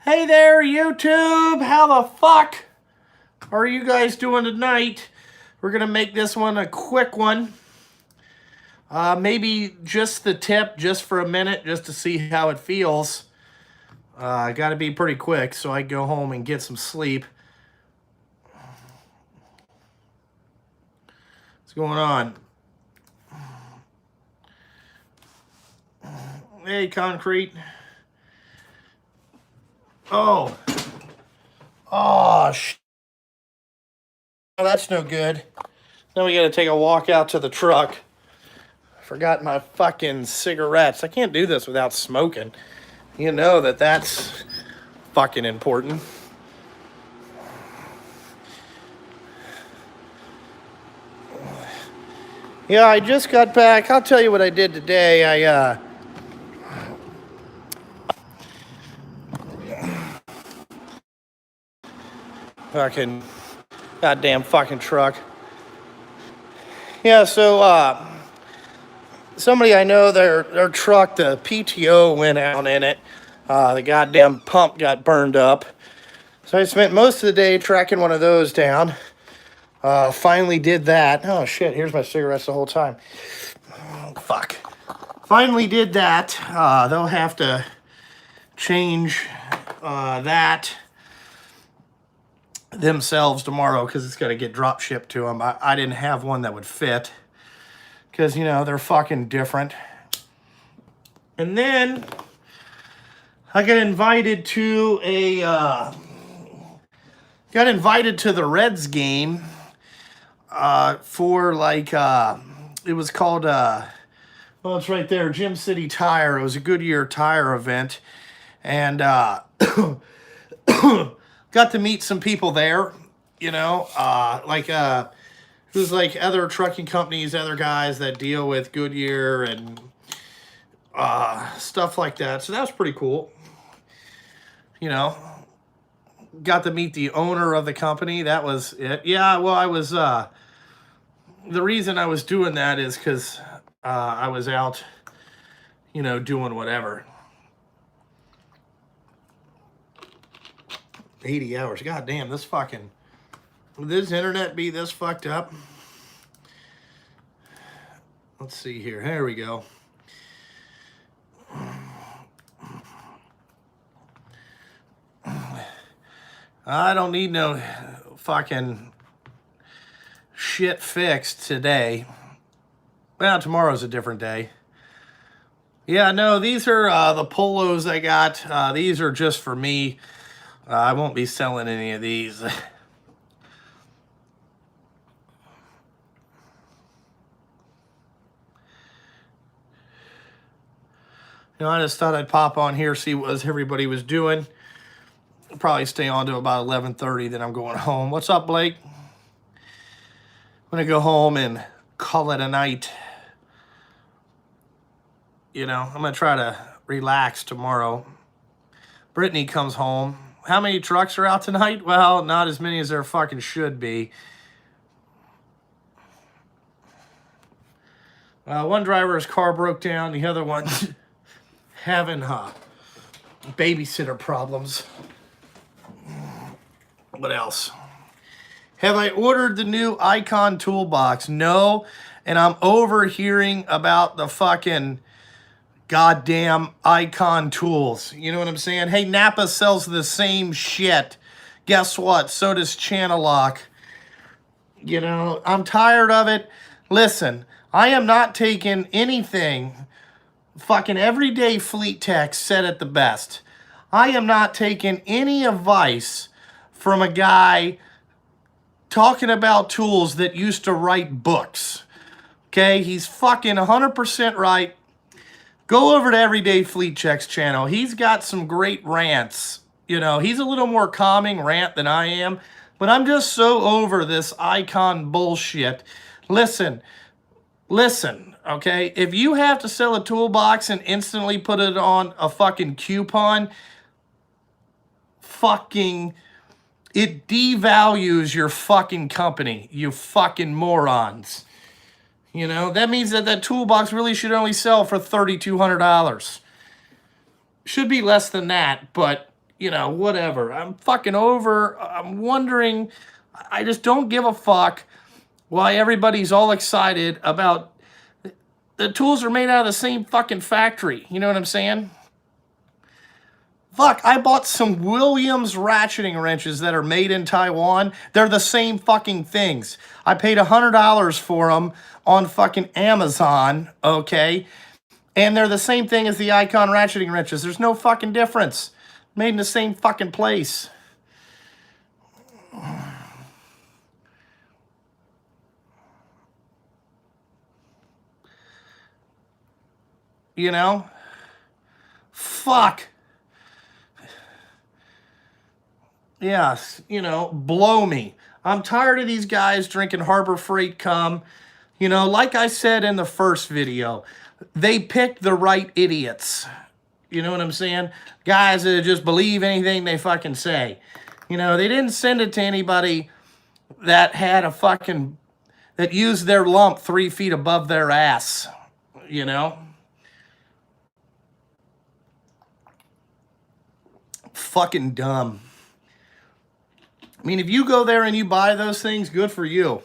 Hey there, YouTube! How the fuck are you guys doing tonight? We're gonna make this one a quick one. Maybe just the tip, just for a minute, just to see how it feels. I gotta be pretty quick so I go home and get some sleep. What's going on? Hey, Concrete. Oh, sh. Oh, that's no good. Now we gotta take a walk out to the truck. Forgot my fucking cigarettes. I can't do this without smoking. You know that's fucking important. Yeah, I just got back. I'll tell you what I did today. Fucking goddamn fucking truck. Yeah, so somebody I know, their truck, the PTO went out in it. The goddamn pump got burned up. So I spent most of the day tracking one of those down. Finally did that. Oh shit, here's my cigarettes the whole time. Oh, fuck. Finally did that. They'll have to change that themselves tomorrow because it's got to get drop shipped to them. I didn't have one that would fit because, you know, they're fucking different. And then I got invited to the Reds game for like it was called well, it's right there, Gym City Tire. It was a Goodyear tire event, and got to meet some people there, you know, who's like other trucking companies, other guys that deal with Goodyear and stuff like that. So that was pretty cool. You know, got to meet the owner of the company. That was it. Yeah, well, I was, the reason I was doing that is because I was out, you know, doing whatever. 80 hours. God damn, this internet be this fucked up? Let's see here. Here we go. I don't need no fucking shit fixed today. Well, tomorrow's a different day. Yeah, no, these are the polos I got. These are just for me. I won't be selling any of these. You know, I just thought I'd pop on here, see what everybody was doing. I'll probably stay on to about 11:30, then I'm going home. What's up, Blake? I'm going to go home and call it a night. You know, I'm going to try to relax tomorrow. Brittany comes home. How many trucks are out tonight? Well, not as many as there fucking should be. One driver's car broke down. The other one's having babysitter problems. What else? Have I ordered the new Icon toolbox? No. And I'm overhearing about the fucking goddamn Icon tools. You know what I'm saying? Hey, Napa sells the same shit. Guess what? So does Channellock. You know, I'm tired of it. Listen, I am not taking anything. Fucking everyday Fleet Tech said it the best. I am not taking any advice from a guy talking about tools that used to write books. Okay? He's fucking 100% right. Go over to Everyday Fleet Check's channel. He's got some great rants. You know, he's a little more calming rant than I am. But I'm just so over this Icon bullshit. Listen, okay? If you have to sell a toolbox and instantly put it on a fucking coupon, it devalues your fucking company, you fucking morons. You know, that means that toolbox really should only sell for $3,200. Should be less than that, but, you know, whatever. I'm fucking over. I'm wondering. I just don't give a fuck why everybody's all excited about the tools are made out of the same fucking factory. You know what I'm saying? Fuck, I bought some Williams ratcheting wrenches that are made in Taiwan. They're the same fucking things. I paid $100 for them on fucking Amazon, okay? And they're the same thing as the Icon ratcheting wrenches. There's no fucking difference. Made in the same fucking place. You know? Fuck. Yes, you know, blow me. I'm tired of these guys drinking Harbor Freight cum. You know, like I said in the first video, they picked the right idiots. You know what I'm saying? Guys that just believe anything they fucking say. You know, they didn't send it to anybody that had a fucking, that used their lump 3 feet above their ass. You know? Fucking dumb. I mean, if you go there and you buy those things, good for you.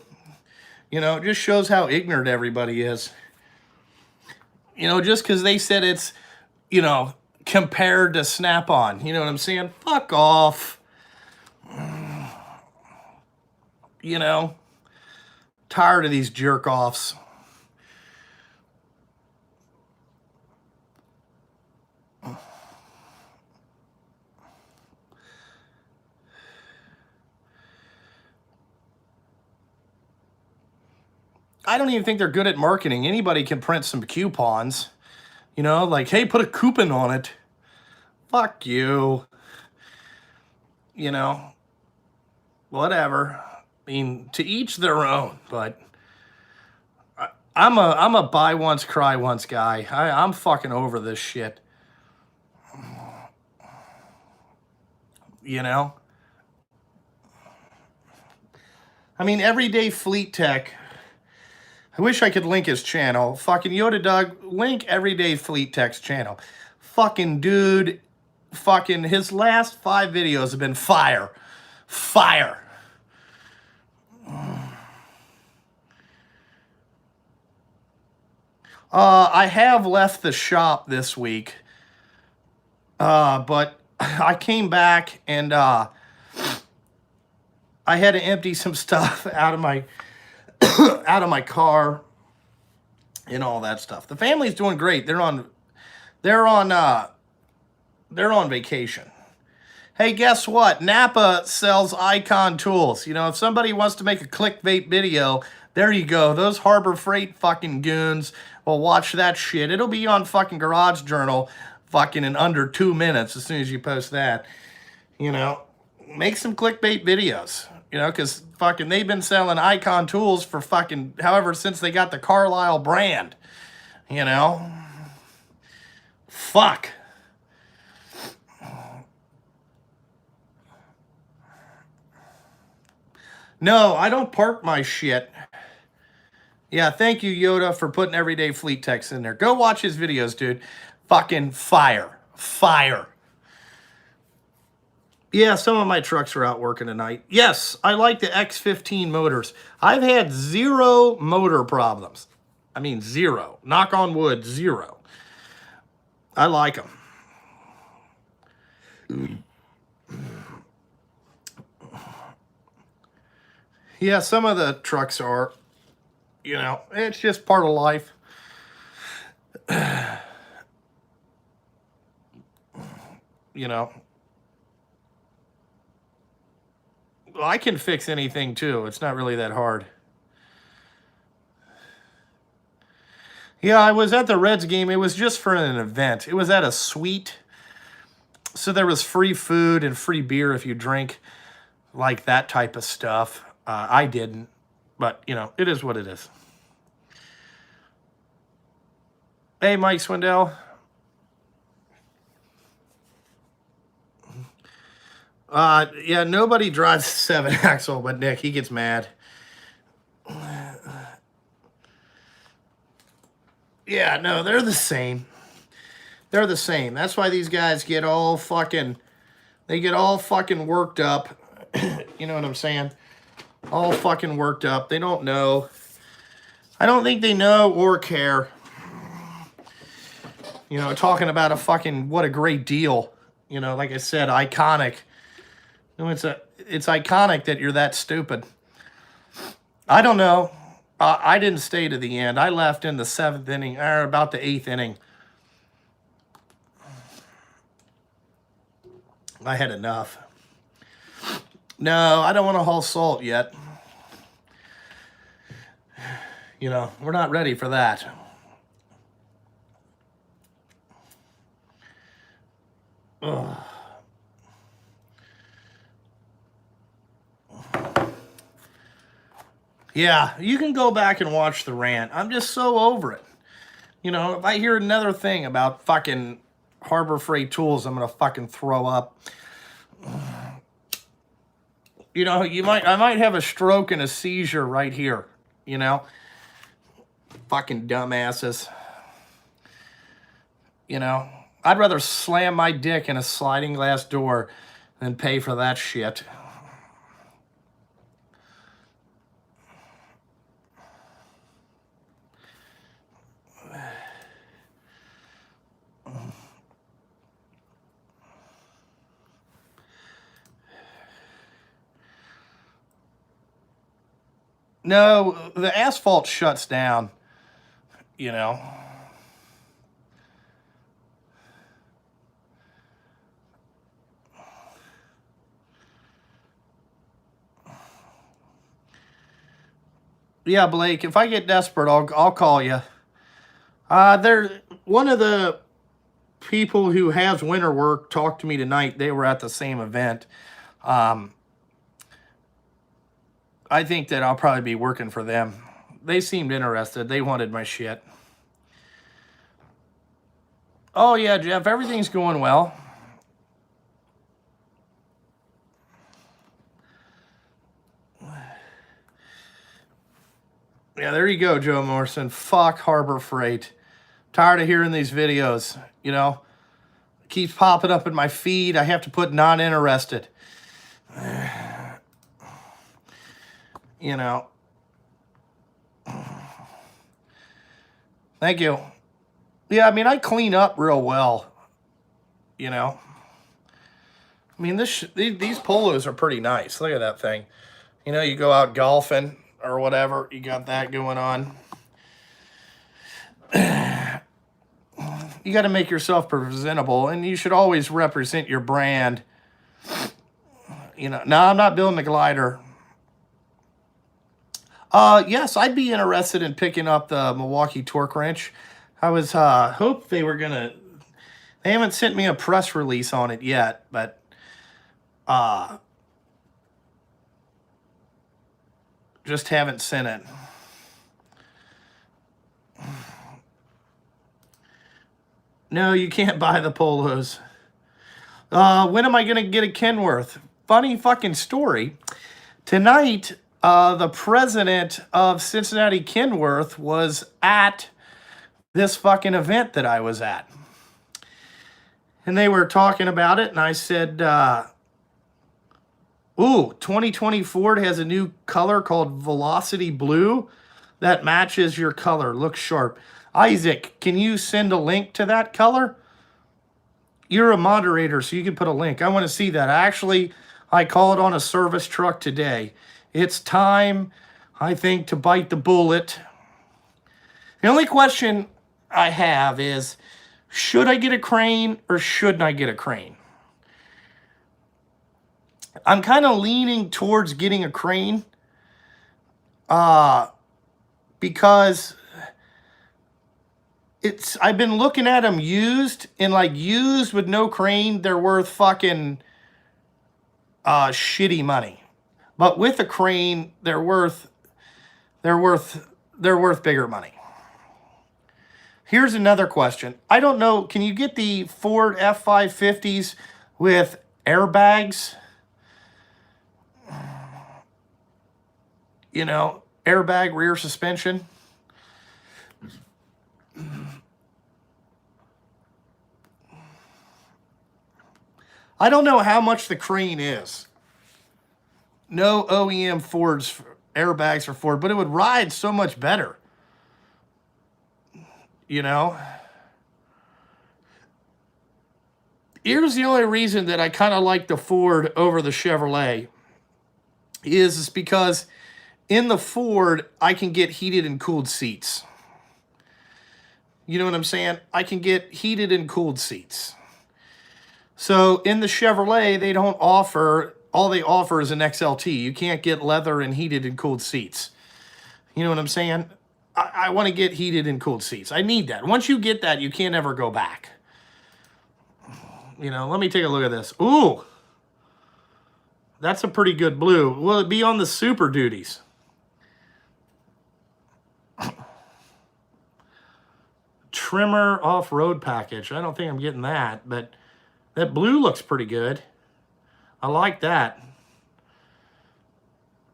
You know, it just shows how ignorant everybody is. You know, just because they said it's, you know, compared to Snap-on. You know what I'm saying? Fuck off. You know, tired of these jerk-offs. I don't even think they're good at marketing. Anybody can print some coupons. You know, like, hey, put a coupon on it. Fuck you. You know, whatever. I mean, to each their own, but I'm a buy once, cry once guy. I'm fucking over this shit. You know? I mean, Everyday Fleet Tech. I wish I could link his channel. Fucking Yoda Doug, link Everyday Fleet Tech's channel. Fucking dude, fucking his last 5 videos have been fire. Fire. I have left the shop this week. But I came back and I had to empty some stuff out of my out of my car and all that stuff. The family's doing great. They're on vacation. Hey, guess what? Napa sells Icon tools. You know, if somebody wants to make a clickbait video, there you go. Those Harbor Freight fucking goons will watch that shit. It'll be on fucking Garage Journal fucking in under 2 minutes as soon as you post that. You know, make some clickbait videos. You know, because fucking they've been selling Icon tools for fucking however since they got the Carlisle brand. You know? Fuck. No, I don't park my shit. Yeah, thank you, Yoda, for putting Everyday Fleet Techs in there. Go watch his videos, dude. Fucking fire. Fire. Yeah, some of my trucks are out working tonight. Yes, I like the X15 motors. I've had 0 motor problems. I mean, 0. Knock on wood, 0. I like them. Yeah, some of the trucks are, you know, it's just part of life. You know. I can fix anything too. It's not really that hard. Yeah, I was at the Reds game. It was just for an event. It was at a suite. So there was free food and free beer if you drink like that type of stuff. I didn't. But, you know, it is what it is. Hey, Mike Swindell. Yeah, nobody drives 7-axle but Nick. He gets mad. Yeah, no, they're the same. They're the same. That's why these guys get all fucking They get all fucking worked up. You know what I'm saying? All fucking worked up. They don't know. I don't think they know or care. You know, talking about a fucking, what a great deal. You know, like I said, iconic. You know, it's iconic that you're that stupid. I don't know. I didn't stay to the end. I left in the 7th inning, or about the 8th inning. I had enough. No, I don't want to haul salt yet. You know, we're not ready for that. Ugh. Yeah, you can go back and watch the rant. I'm just so over it. You know, if I hear another thing about fucking Harbor Freight Tools, I'm gonna fucking throw up. You know, I might have a stroke and a seizure right here. You know, fucking dumbasses. You know, I'd rather slam my dick in a sliding glass door than pay for that shit. No, the asphalt shuts down, you know. Yeah, Blake, if I get desperate, I'll call you. There, one of the people who has winter work talked to me tonight. They were at the same event. I think that I'll probably be working for them. They seemed interested. They wanted my shit. Oh, yeah, Jeff, everything's going well. Yeah, there you go, Joe Morrison. Fuck Harbor Freight. Tired of hearing these videos, you know. It keeps popping up in my feed. I have to put not interested. You know. Thank you. Yeah, I mean, I clean up real well. You know. I mean, these polos are pretty nice. Look at that thing. You know, you go out golfing or whatever. You got that going on. You got to make yourself presentable, and you should always represent your brand. You know, no, I'm not building a glider. Yes, I'd be interested in picking up the Milwaukee torque wrench. I was hoped they were gonna. They haven't sent me a press release on it yet, but just haven't sent it. No, you can't buy the polos. When am I gonna get a Kenworth? Funny fucking story. Tonight, the president of Cincinnati Kenworth was at this fucking event that I was at. And they were talking about it, and I said, ooh, 2020 Ford has a new color called Velocity Blue that matches your color, looks sharp. Isaac, can you send a link to that color? You're a moderator, so you can put a link. I want to see that. I called on a service truck today. It's time, I think, to bite the bullet. The only question I have is, should I get a crane or shouldn't I get a crane? I'm kind of leaning towards getting a crane because I've been looking at them used, and like used with no crane, they're worth fucking shitty money. But with a crane, they're worth bigger money. Here's another question. I don't know, can you get the Ford F550s with airbags? You know, airbag rear suspension. I don't know how much the crane is. No OEM Ford's airbags for Ford, but it would ride so much better. You know? Here's the only reason that I kind of like the Ford over the Chevrolet is because in the Ford, I can get heated and cooled seats. You know what I'm saying? I can get heated and cooled seats. So in the Chevrolet, they don't offer, all they offer is an XLT. You can't get leather and heated and cooled seats. You know what I'm saying? I want to get heated and cooled seats. I need that. Once you get that, you can't ever go back. You know, let me take a look at this. Ooh, that's a pretty good blue. Will it be on the Super Duties? Trimmer off-road package. I don't think I'm getting that, but that blue looks pretty good. I like that.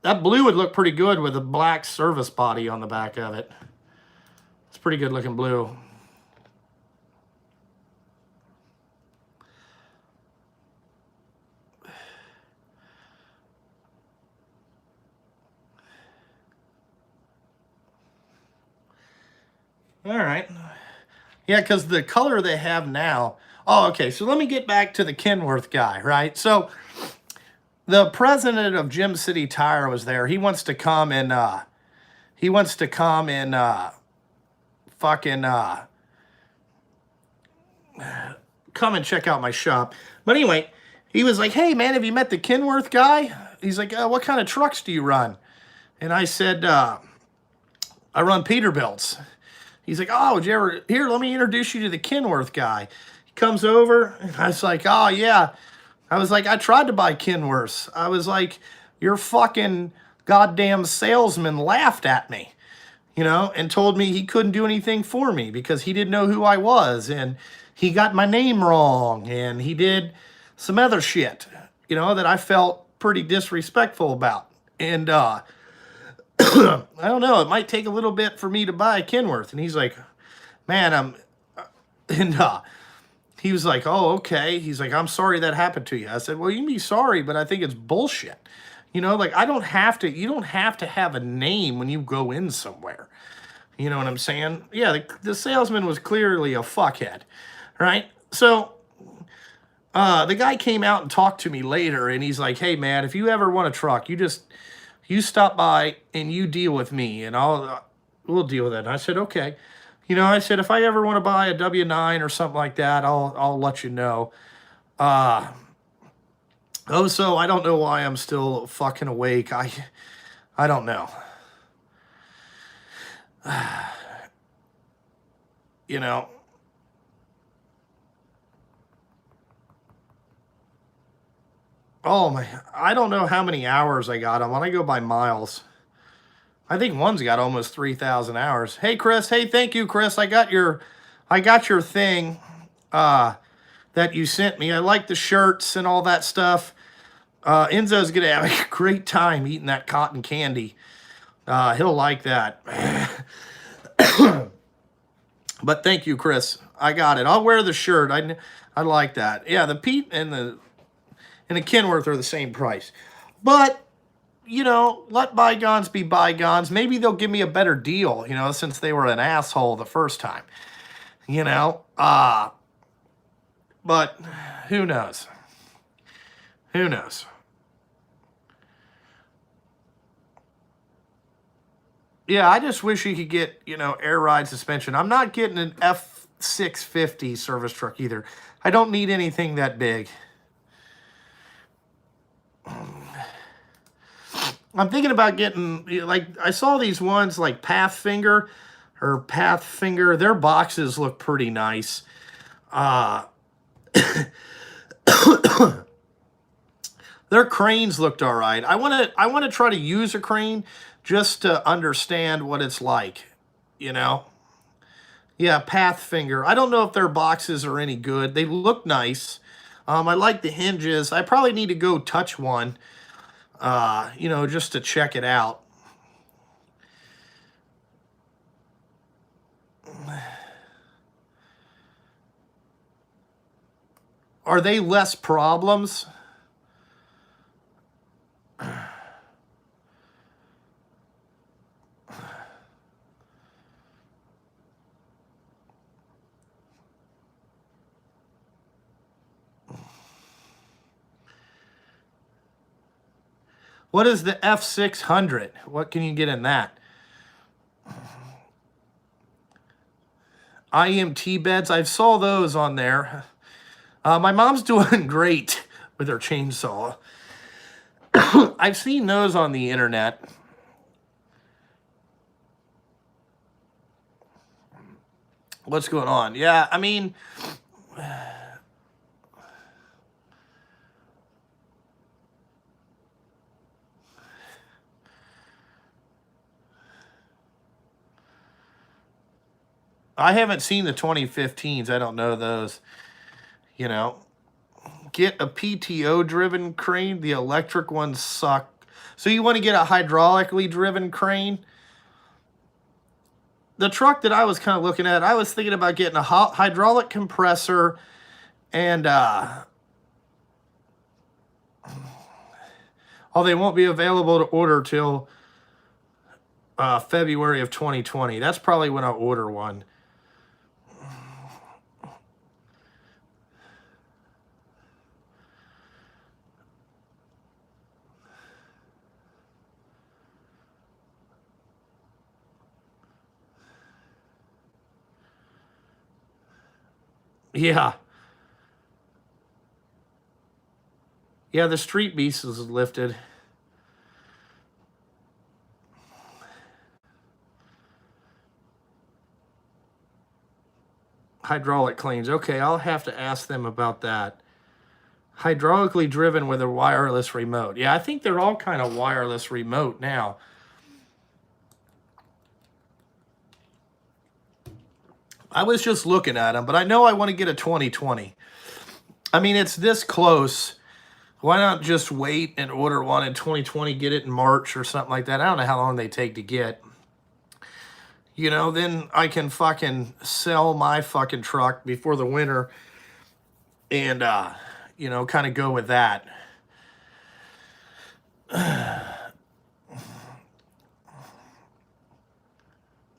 That blue would look pretty good with a black service body on the back of it. It's pretty good looking blue. All right. Yeah, because the color they have now. Oh, okay. So let me get back to the Kenworth guy, right? So the president of Gem City Tire was there. He wants to come and fucking come and check out my shop. But anyway, he was like, "Hey man, have you met the Kenworth guy?" He's like, "What kind of trucks do you run?" And I said, "I run Peterbilt's." He's like, "Oh, did you ever, here, let me introduce you to the Kenworth guy." He comes over, and I was like, "Oh, yeah." I was like, "I tried to buy Kenworth's." I was like, "Your fucking goddamn salesman laughed at me, you know, and told me he couldn't do anything for me because he didn't know who I was, and he got my name wrong, and he did some other shit, you know, that I felt pretty disrespectful about." And, I don't know, it might take a little bit for me to buy a Kenworth. And he's like, "Man, and he was like, "Oh, okay." He's like, "I'm sorry that happened to you." I said, "Well, you can be sorry, but I think it's bullshit. You know, like you don't have to have a name when you go in somewhere." You know what I'm saying? Yeah, the salesman was clearly a fuckhead, right? So the guy came out and talked to me later, and he's like, "Hey, man, if you ever want a truck, you stop by and you deal with me, and we'll deal with it." And I said, "Okay." You know, I said, "If I ever want to buy a W9 or something like that, I'll let you know." So I don't know why I'm still fucking awake. I don't know. You know. Oh my, I don't know how many hours I got on when I go by miles. I think one's got almost 3,000 hours. Hey Chris, hey, thank you, Chris. I got your thing that you sent me. I like the shirts and all that stuff. Enzo's gonna have a great time eating that cotton candy. He'll like that. But thank you, Chris. I got it. I'll wear the shirt. I like that. Yeah, the Pete and the Kenworth are the same price. But, you know, let bygones be bygones. Maybe they'll give me a better deal, you know, since they were an asshole the first time. You know? But who knows? Who knows? Yeah, I just wish you could get, you know, air ride suspension. I'm not getting an F650 service truck either. I don't need anything that big. I'm thinking about getting, like, I saw these ones like Pathfinder. Their boxes look pretty nice. Their cranes looked all right. I want to try to use a crane just to understand what it's like, you know? Yeah, Pathfinder. I don't know if their boxes are any good. They look nice. I like the hinges. I probably need to go touch one, you know, just to check it out. are they less problems? What is the F600? What can you get in that? IMT beds. I saw those on there. My mom's doing great with her chainsaw. I've seen those on the internet. What's going on? Yeah, I mean, I haven't seen the 2015s. I don't know those. You know, get a PTO driven crane. The electric ones suck. So you want to get a hydraulically driven crane? The truck that I was kind of looking at, I was thinking about getting a hydraulic compressor and oh, they won't be available to order till February of 2020. That's probably when I'll order one. Yeah. Yeah, the Street Beast is lifted. Hydraulic cleans. Okay, I'll have to ask them about that. Hydraulically driven with a wireless remote. Yeah, I think they're all kind of wireless remote now. I was just looking at them, but I know I want to get a 2020. I mean, it's this close. Why not just wait and order one in 2020, get it in March or something like that? I don't know how long they take to get. You know, then I can fucking sell my fucking truck before the winter and, you know, kind of go with that.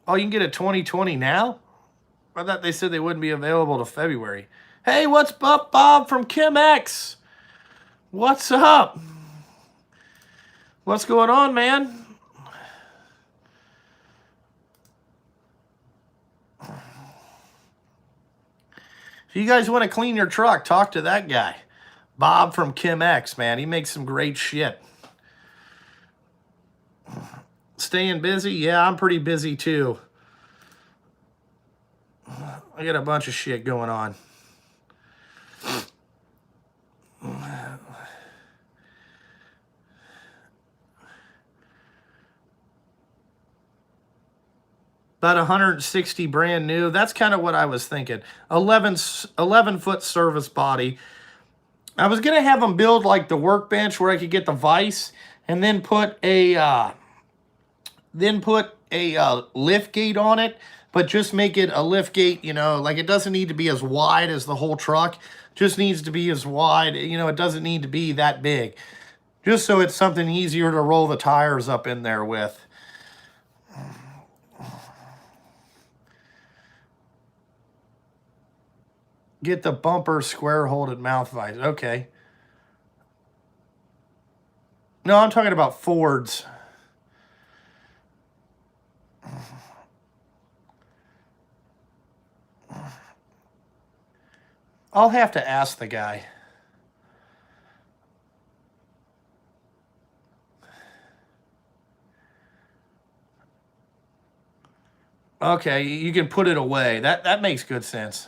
Oh, you can get a 2020 now? I thought they said they wouldn't be available till February. Hey, what's up, Bob from ChemX? What's up? What's going on, man? If you guys want to clean your truck, talk to that guy. Bob from ChemX, man. He makes some great shit. Staying busy? Yeah, I'm pretty busy too. I got a bunch of shit going on. About 160 brand new. That's kind of what I was thinking. 11-foot service body. I was going to have them build like the workbench where I could get the vise and then put a lift gate on it, but just make it a lift gate, you know, like it doesn't need to be as wide as the whole truck. Just needs to be as wide, you know, it doesn't need to be that big. Just so it's something easier to roll the tires up in there with. Get the bumper square-holded mouth vise. Okay. No, I'm talking about Fords. I'll have to ask the guy. Okay, you can put it away. That makes good sense.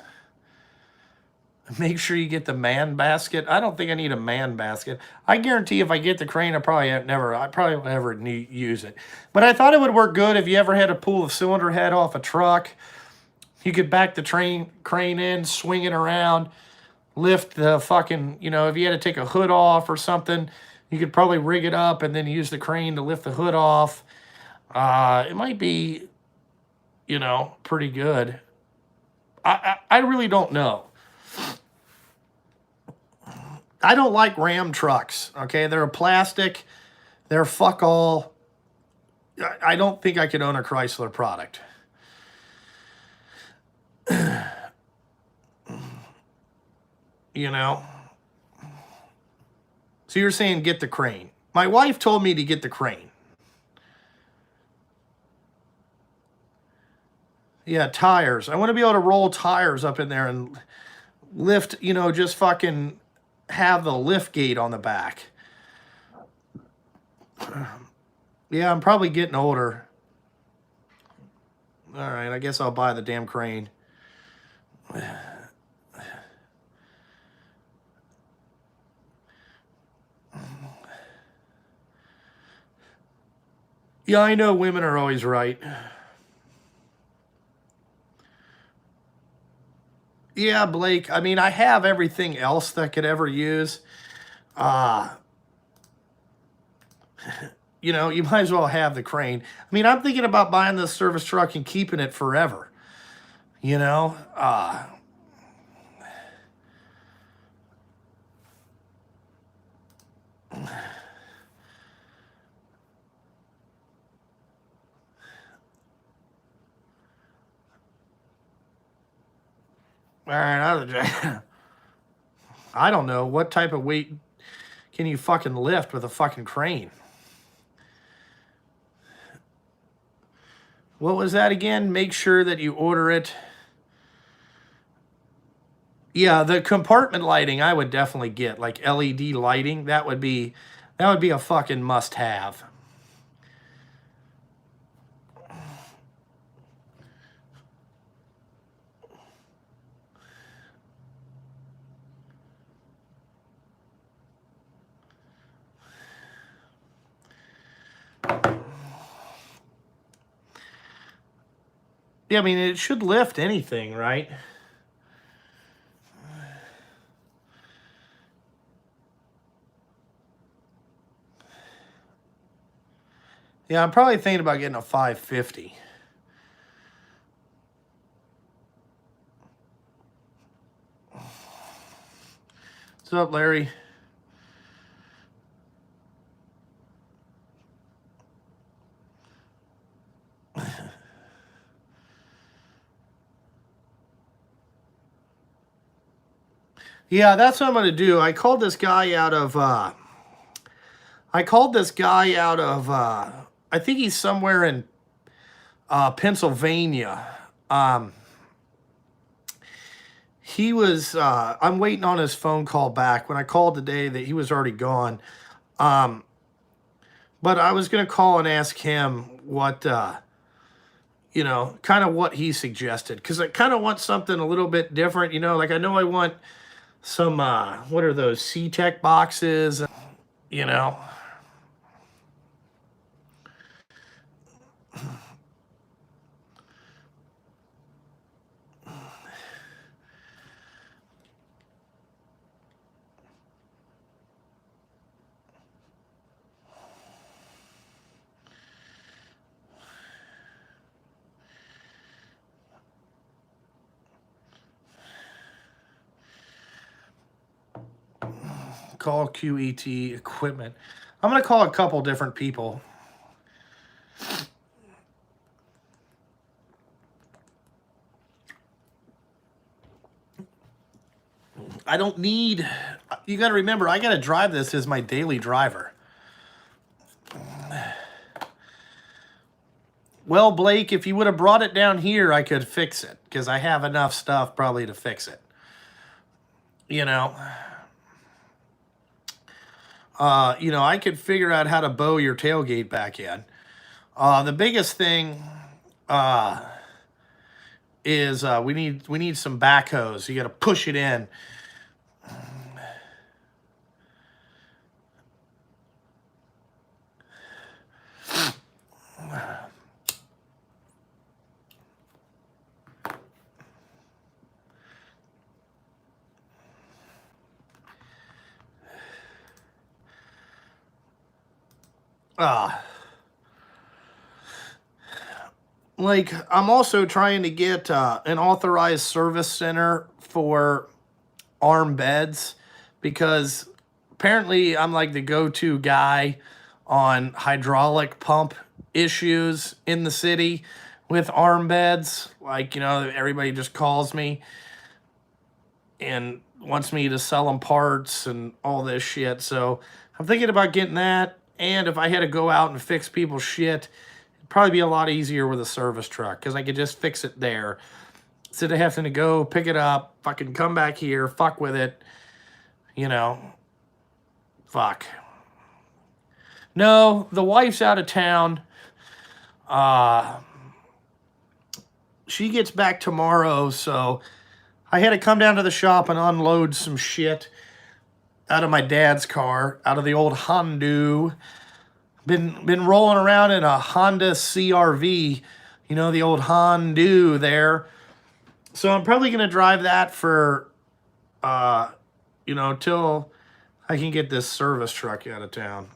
Make sure you get the man basket. I don't think I need a man basket. I guarantee if I get the crane, I probably won't ever use it. But I thought it would work good if you ever had to pull the cylinder head off a truck. You could back the crane in, swing it around, lift the fucking, you know, if you had to take a hood off or something, you could probably rig it up and then use the crane to lift the hood off. It might be, you know, pretty good. I really don't know. I don't like Ram trucks, okay? They're a plastic. They're fuck all. I don't think I could own a Chrysler product. You know? So you're saying get the crane. My wife told me to get the crane. Yeah, tires. I want to be able to roll tires up in there and lift, you know, just fucking have the lift gate on the back. Yeah, I'm probably getting older. All right, I guess I'll buy the damn crane. Yeah, I know women are always right. Yeah, Blake, I mean, I have everything else that I could ever use. You know, you might as well have the crane. I mean, I'm thinking about buying this service truck and keeping it forever. You know? All right, I don't know. What type of weight can you fucking lift with a fucking crane? What was that again? Make sure that you order it. Yeah, the compartment lighting I would definitely get, like LED lighting. That would be a fucking must-have. Yeah, I mean, it should lift anything, right? Yeah, I'm probably thinking about getting a 550. What's up, Larry? Yeah, that's what I'm going to do. I called this guy out of, I think he's somewhere in Pennsylvania. He was, I'm waiting on his phone call back. When I called today, that he was already gone. But I was going to call and ask him what, you know, kind of what he suggested. Because I kind of want something a little bit different, you know, like I know I want some, what are those, C-Tech boxes, you know. Call QET equipment. I'm going to call a couple different people. I don't need, you got to remember, I got to drive this as my daily driver. Well, Blake, if you would have brought it down here, I could fix it because I have enough stuff probably to fix it. You know, I could figure out how to bow your tailgate back in. The biggest thing is we need some backhoes. You got to push it in. Like, I'm also trying to get an authorized service center for arm beds because apparently I'm like the go-to guy on hydraulic pump issues in the city with arm beds. Like, you know, everybody just calls me and wants me to sell them parts and all this shit. So I'm thinking about getting that. And if I had to go out and fix people's shit, it'd probably be a lot easier with a service truck because I could just fix it there instead of having to go pick it up, fucking come back here, fuck with it, you know. Fuck. No, the wife's out of town. She gets back tomorrow, so I had to come down to the shop and unload some shit out of my dad's car, out of the old Honda. Been rolling around in a Honda CRV, you know, the old Honda there. So I'm probably going to drive that for, you know, till I can get this service truck out of town.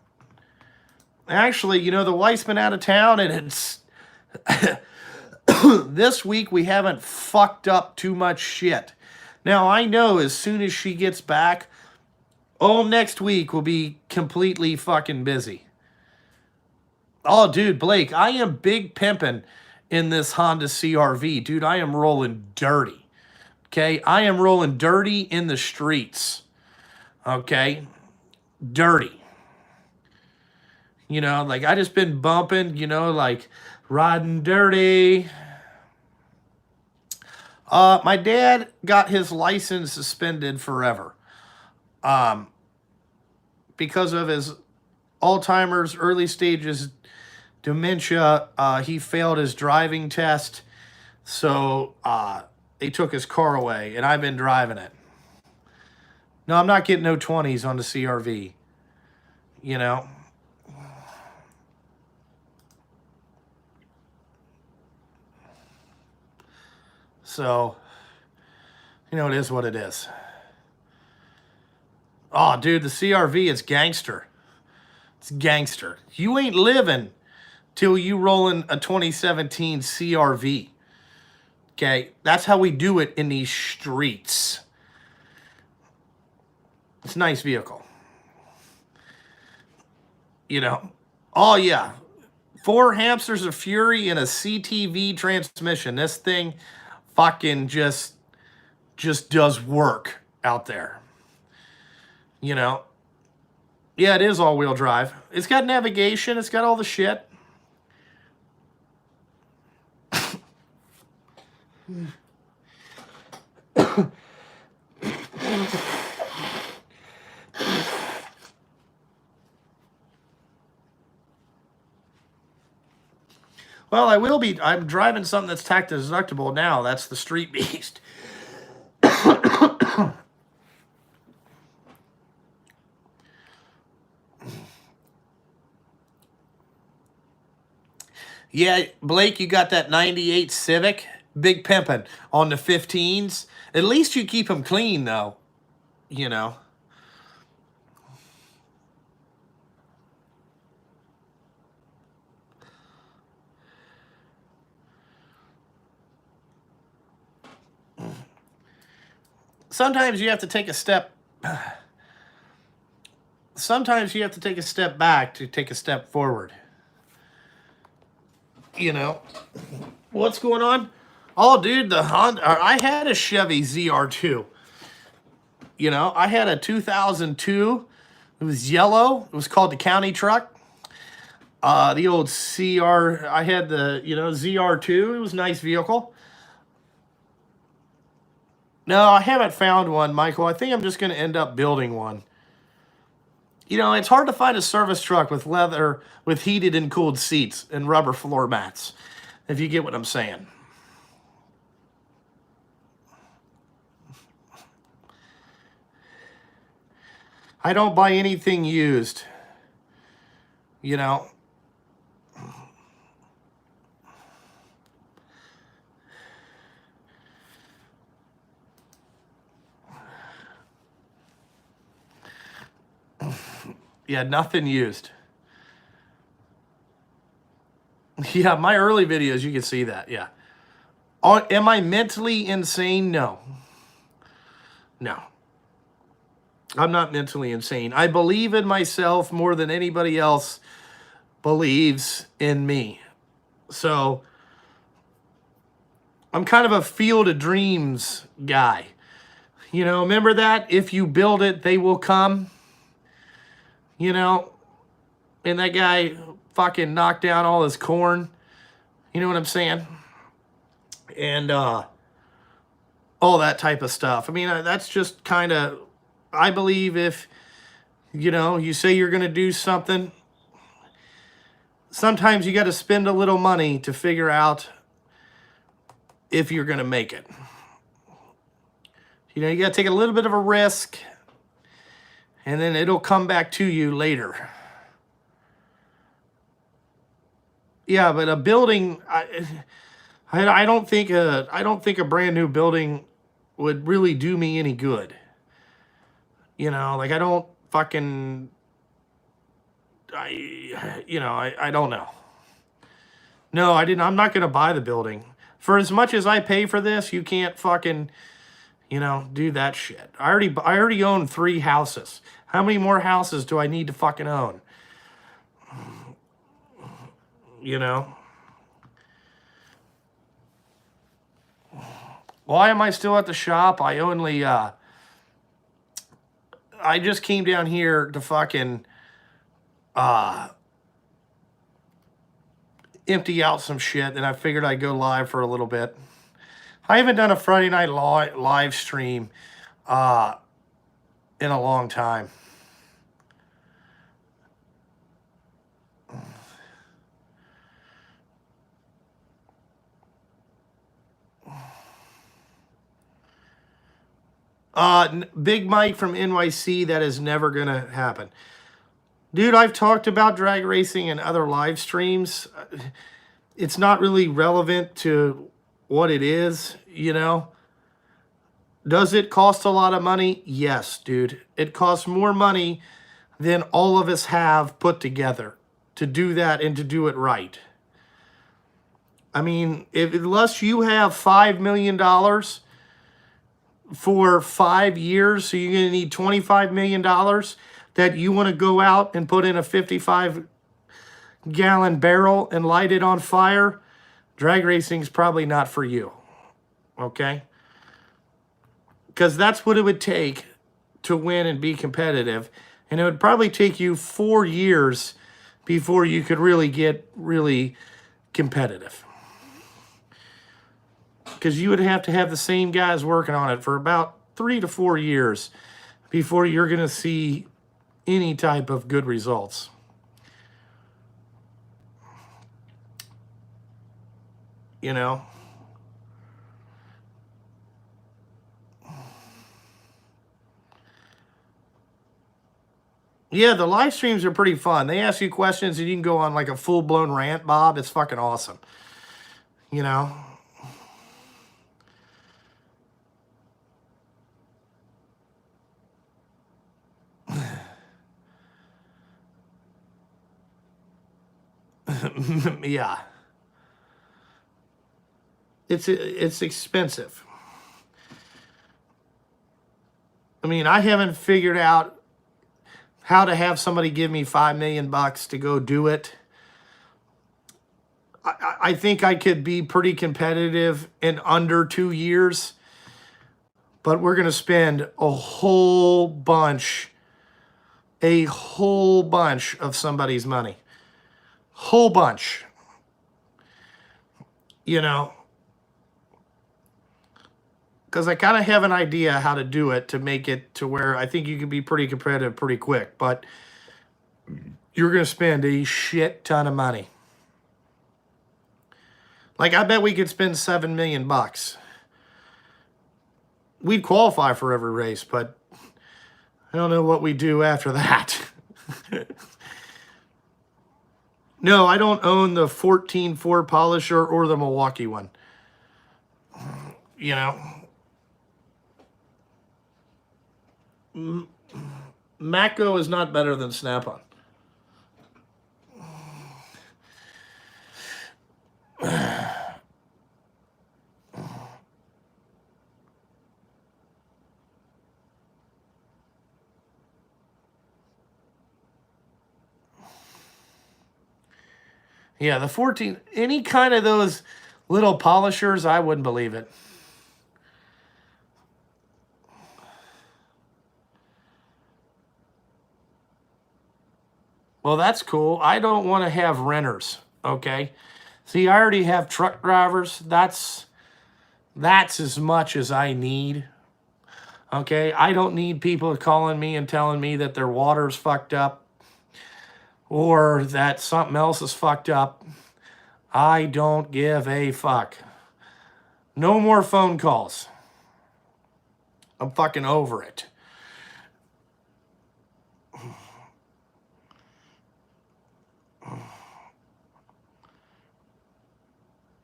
Actually, you know, the wife's been out of town, and it's this week we haven't fucked up too much shit. Now, I know as soon as she gets back, all next week will be completely fucking busy. Oh, dude, Blake, I am big pimping in this Honda CRV. Dude, I am rolling dirty. Okay? I am rolling dirty in the streets. Okay? Dirty. You know, like I just been bumping, you know, like riding dirty. My dad got his license suspended forever. Because of his Alzheimer's, early stages dementia, he failed his driving test. So they took his car away, and I've been driving it. No, I'm not getting no 20s on the CRV. You know? So, you know, it is what it is. Oh, dude, the CRV is gangster. It's gangster. You ain't living till you rolling a 2017 CRV. Okay? That's how we do it in these streets. It's a nice vehicle. You know? Oh, yeah. 4 hamsters of fury and a CTV transmission. This thing fucking just does work out there. You know? Yeah, it is all-wheel drive. It's got navigation. It's got all the shit. Well, I will be. I'm driving something that's tax deductible now. That's the Street Beast. Yeah, Blake, you got that 98 Civic? Big pimpin' on the 15s. At least you keep them clean, though. You know. Sometimes you have to take a step. Sometimes you have to take a step back to take a step forward. You know. What's going on? Oh, dude, the Honda. I had a Chevy ZR2. You know, I had a 2002. It was yellow. It was called the county truck. The old CR. I had the, you know, ZR2. It was a nice vehicle. No, I haven't found one, Michael. I think I'm just going to end up building one. You know, it's hard to find a service truck with leather, with heated and cooled seats and rubber floor mats, if you get what I'm saying. I don't buy anything used. You know. Yeah, nothing used. Yeah, my early videos, you can see that, yeah. Am I mentally insane? No. No. I'm not mentally insane. I believe in myself more than anybody else believes in me. So I'm kind of a field of dreams guy. You know, remember that? If you build it, they will come. You know, and that guy fucking knocked down all his corn. You know what I'm saying? And all that type of stuff. I mean, that's just kind of, I believe if, you know, you say you're going to do something, sometimes you got to spend a little money to figure out if you're going to make it. You know, you got to take a little bit of a risk, and then it'll come back to you later. Yeah, but a building, I don't think a brand new building would really do me any good. You know, like I don't fucking, I don't know. No, I didn't. I'm not going to buy the building. For as much as I pay for this, you can't fucking, you know, do that shit. I already own 3 houses. How many more houses do I need to fucking own? You know? Why am I still at the shop? I just came down here to fucking empty out some shit, and I figured I'd go live for a little bit. I haven't done a Friday night live stream in a long time. Big Mike from NYC, that is never going to happen. Dude, I've talked about drag racing in other live streams. It's not really relevant to what it is, you know? Does it cost a lot of money? Yes, dude. It costs more money than all of us have put together to do that and to do it right. I mean, unless you have $5 million for 5 years, so you're going to need $25 million that you want to go out and put in a 55-gallon barrel and light it on fire, drag racing is probably not for you, okay? Because that's what it would take to win and be competitive, and it would probably take you 4 years before you could really get really competitive. Because you would have to have the same guys working on it for about 3 to 4 years before you're going to see any type of good results. You know? Yeah, the live streams are pretty fun. They ask you questions and you can go on like a full-blown rant, Bob. It's fucking awesome. You know? Yeah. It's expensive. I mean, I haven't figured out how to have somebody give me $5 million to go do it. I think I could be pretty competitive in under 2 years, but we're going to spend a whole bunch of somebody's money. Whole bunch. You know, because I kind of have an idea how to do it to make it to where I think you can be pretty competitive pretty quick, but you're going to spend a shit ton of money. Like, I bet we could spend $7 million. We'd qualify for every race, but I don't know what we do after that. No, I don't own the 14 Ford Polisher or the Milwaukee one. You know? Matco is not better than Snap-on. Yeah, the 14, any kind of those little polishers, I wouldn't believe it. Well, that's cool. I don't want to have renters, okay? See, I already have truck drivers. That's as much as I need. Okay, I don't need people calling me and telling me that their water's fucked up or that something else is fucked up. I don't give a fuck. No more phone calls. I'm fucking over it.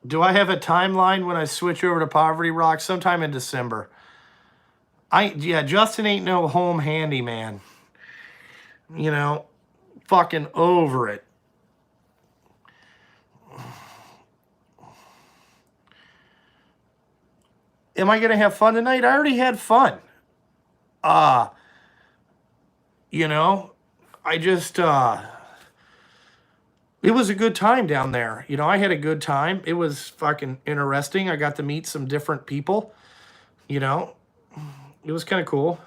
Do I have a timeline when I switch over to Poverty Rock? Sometime in December. Yeah, Justin ain't no home handyman. You know, fucking over it. Am I gonna have fun tonight? I already had fun. You know, I just it was a good time down there. You know, I had a good time. It was fucking interesting. I got to meet some different people. You know, it was kind of cool.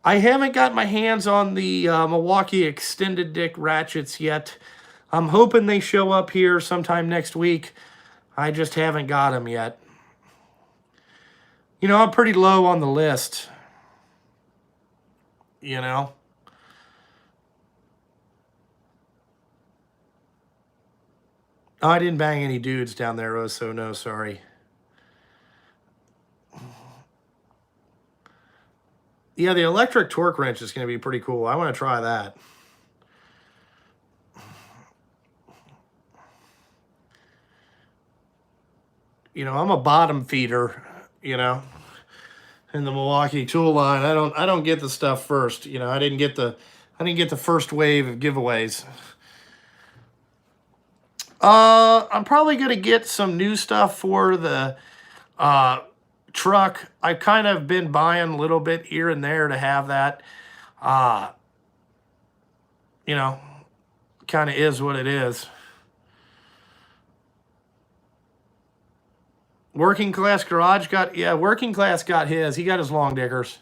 I haven't got my hands on the Milwaukee extended dick ratchets yet. I'm hoping they show up here sometime next week. I just haven't got them yet. You know, I'm pretty low on the list. You know? Oh, I didn't bang any dudes down there, oh, so no, sorry. Yeah, the electric torque wrench is going to be pretty cool. I want to try that. You know, I'm a bottom feeder, you know, in the Milwaukee tool line. I don't get the stuff first. You know, I didn't get the first wave of giveaways. I'm probably going to get some new stuff for the truck. I've kind of been buying a little bit here and there to have that. You know, kind of is what it is. Working Class Garage got, yeah, Working Class got his. He got his long dickers.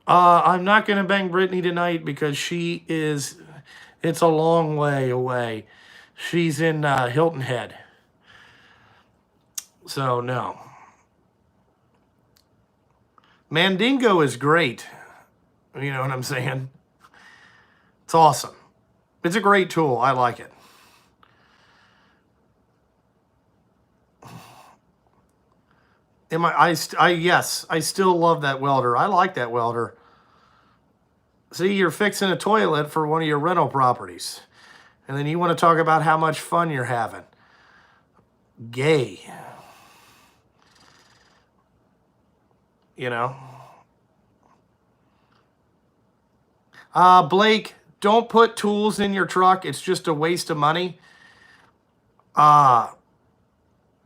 I'm not going to bang Brittany tonight because it's a long way away. She's in Hilton Head. So, no. Mandingo is great. You know what I'm saying? It's awesome. It's a great tool. I like it. Yes, I still love that welder. I like that welder. See, you're fixing a toilet for one of your rental properties. And then you want to talk about how much fun you're having. Gay. You know? Blake, don't put tools in your truck. It's just a waste of money.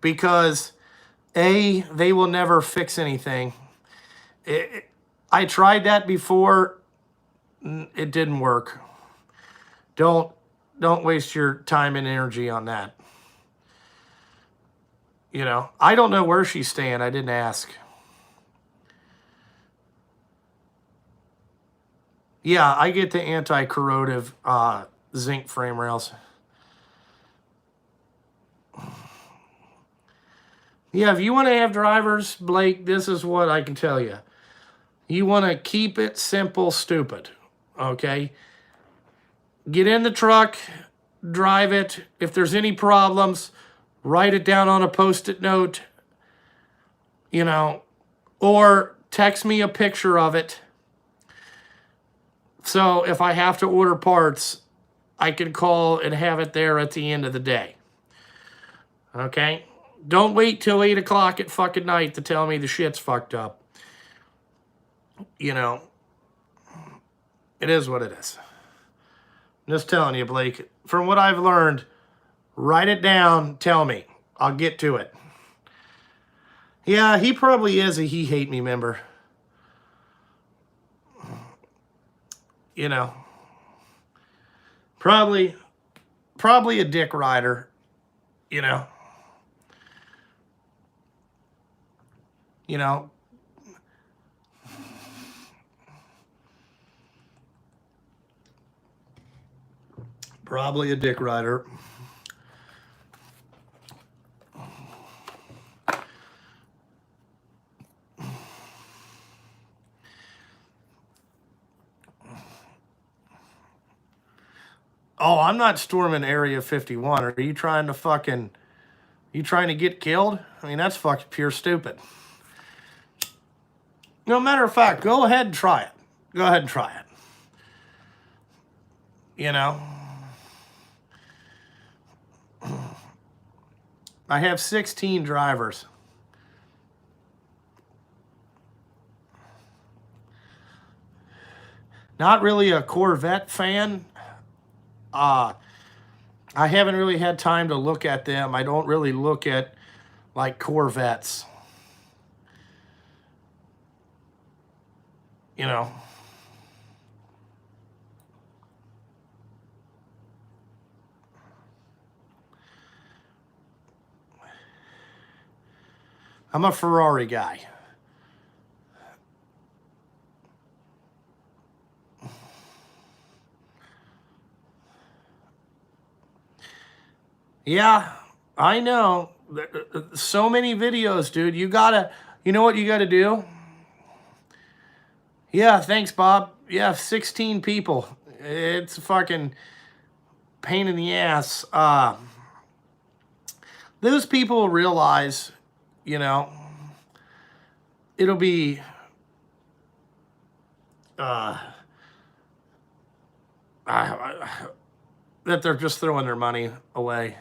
Because they will never fix anything. I tried that before. It didn't work. Don't waste your time and energy on that. You know, I don't know where she's staying. I didn't ask. Yeah, I get the anti-corrosive zinc frame rails. Yeah, if you want to have drivers, Blake, this is what I can tell you. You want to keep it simple, stupid. Okay? Get in the truck, drive it. If there's any problems, write it down on a Post-it note, you know, or text me a picture of it. So if I have to order parts, I can call and have it there at the end of the day. Okay? Don't wait till 8 o'clock at fucking night to tell me the shit's fucked up. You know, it is what it is. I'm just telling you, Blake, from what I've learned, write it down, tell me. I'll get to it. Yeah, he probably is a He Hate Me member. You know. Probably a dick rider, you know. You know. Probably a dick rider. Oh, I'm not storming Area 51. Are you trying to get killed? I mean, that's fucking pure stupid. No matter of fact, go ahead and try it. Go ahead and try it. You know? I have 16 drivers. Not really a Corvette fan. I haven't really had time to look at them. I don't really look at like Corvettes. You know. I'm a Ferrari guy. Yeah, I know. So many videos, dude. You know what you gotta do? Yeah, thanks, Bob. Yeah, 16 people. It's a fucking pain in the ass. Those people realize, you know, it'll be that they're just throwing their money away.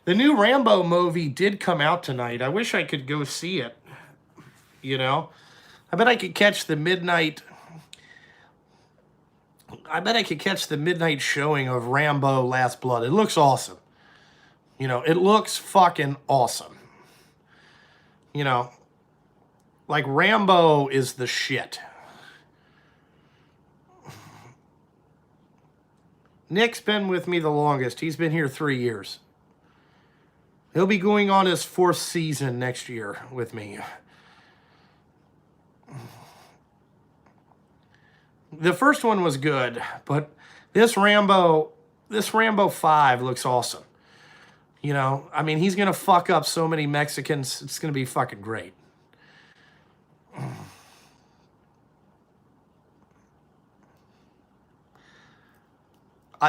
The new Rambo movie did come out tonight. I wish I could go see it. You know, I bet I could catch the midnight showing of Rambo Last Blood. It looks awesome. You know, it looks fucking awesome. You know, like Rambo is the shit. Nick's been with me the longest. He's been here 3 years. He'll be going on his 4th season next year with me. The first one was good, but this Rambo 5 looks awesome. You know, I mean, he's going to fuck up so many Mexicans. It's going to be fucking great.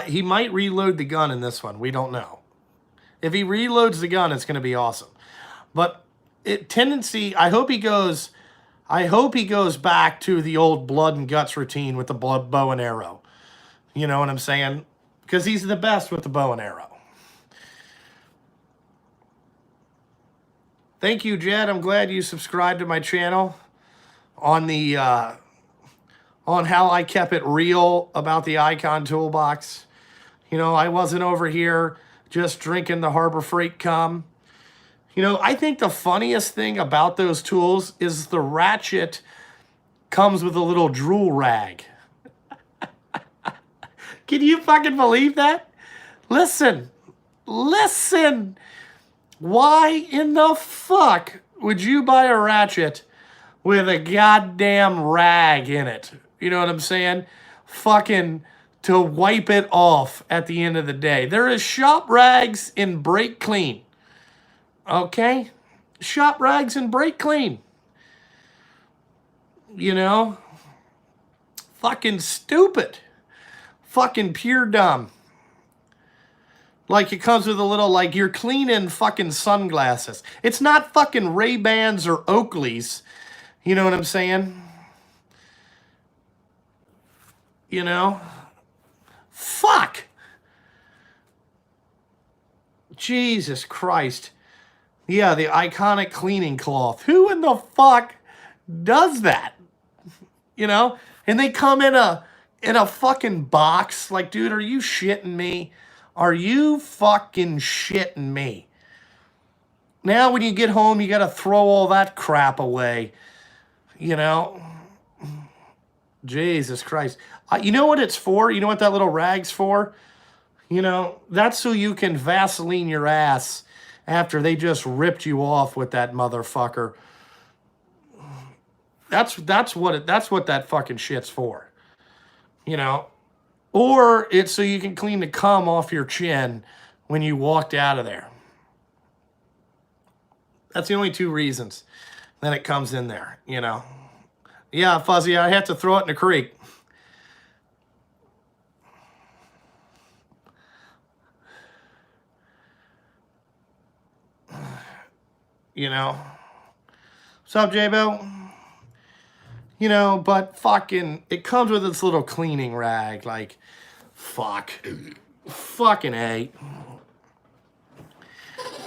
He might reload the gun in this one. We don't know. If he reloads the gun, it's going to be awesome. But I hope he goes back to the old blood and guts routine with the bow and arrow. You know what I'm saying? Because he's the best with the bow and arrow. Thank you, Jed. I'm glad you subscribed to my channel on the on how I kept it real about the Icon Toolbox. You know, I wasn't over here just drinking the Harbor Freight cum. You know, I think the funniest thing about those tools is the ratchet comes with a little drool rag. Can you fucking believe that? Listen. Why in the fuck would you buy a ratchet with a goddamn rag in it? You know what I'm saying? Fucking to wipe it off at the end of the day. There is shop rags in Brake Clean. Okay? Shop rags and Brake Clean. You know? Fucking stupid. Fucking pure dumb. Like it comes with a little, like you're cleaning fucking sunglasses. It's not fucking Ray-Bans or Oakleys. You know what I'm saying? You know? Fuck. Jesus Christ. Yeah, the iconic cleaning cloth. Who in the fuck does that? You know? And they come in a fucking box. Like, dude, are you shitting me? Are you fucking shitting me? Now when you get home, you got to throw all that crap away. You know? Jesus Christ. You know what it's for? You know what that little rag's for? You know, that's so you can Vaseline your ass after they just ripped you off with that motherfucker. That's what that fucking shit's for. You know? Or it's so you can clean the cum off your chin when you walked out of there. That's the only two reasons that it comes in there, you know? Yeah, Fuzzy, I have to throw it in the creek. You know? What's up, J-Bo? You know, but fucking, it comes with this little cleaning rag. Like, fuck. Fucking A.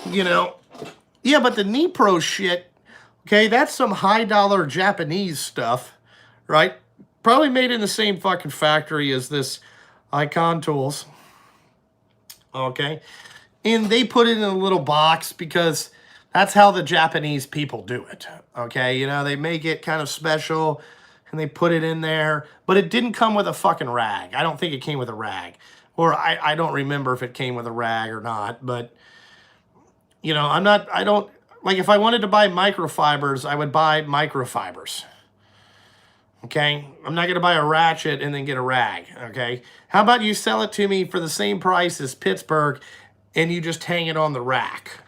You know? Yeah, but the Nipro shit, okay, that's some high-dollar Japanese stuff, right? Probably made in the same fucking factory as this Icon Tools. Okay? And they put it in a little box because that's how the Japanese people do it. Okay? You know, they make it kind of special and they put it in there. But it didn't come with a fucking rag. I don't think it came with a rag. Or I don't remember if it came with a rag or not. But, you know, I don't, like if I wanted to buy microfibers, I would buy microfibers. Okay? I'm not going to buy a ratchet and then get a rag. Okay? How about you sell it to me for the same price as Pittsburgh and you just hang it on the rack?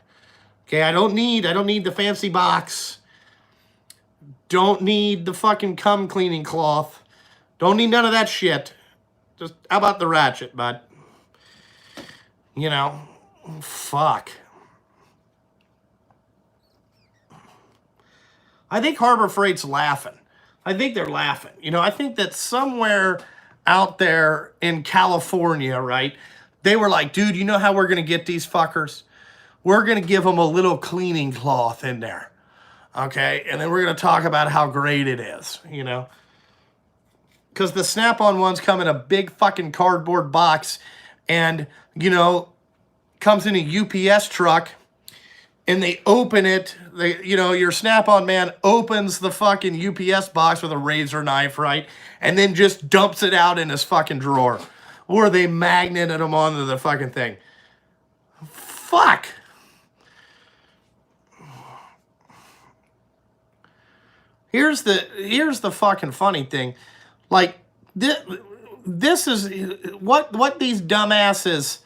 Okay, I don't need the fancy box. Don't need the fucking cum cleaning cloth. Don't need none of that shit. Just, how about the ratchet, bud? You know, fuck. I think Harbor Freight's laughing. I think they're laughing. You know, I think that somewhere out there in California, right, they were like, dude, you know how we're going to get these fuckers? We're going to give them a little cleaning cloth in there, okay? And then we're going to talk about how great it is, you know? Because the Snap-on ones come in a big fucking cardboard box and, you know, comes in a UPS truck and they open it. They, you know, your Snap-on man opens the fucking UPS box with a razor knife, right? And then just dumps it out in his fucking drawer. Or they magneted them onto the fucking thing. Fuck. Here's the fucking funny thing. Like, this is what these dumbasses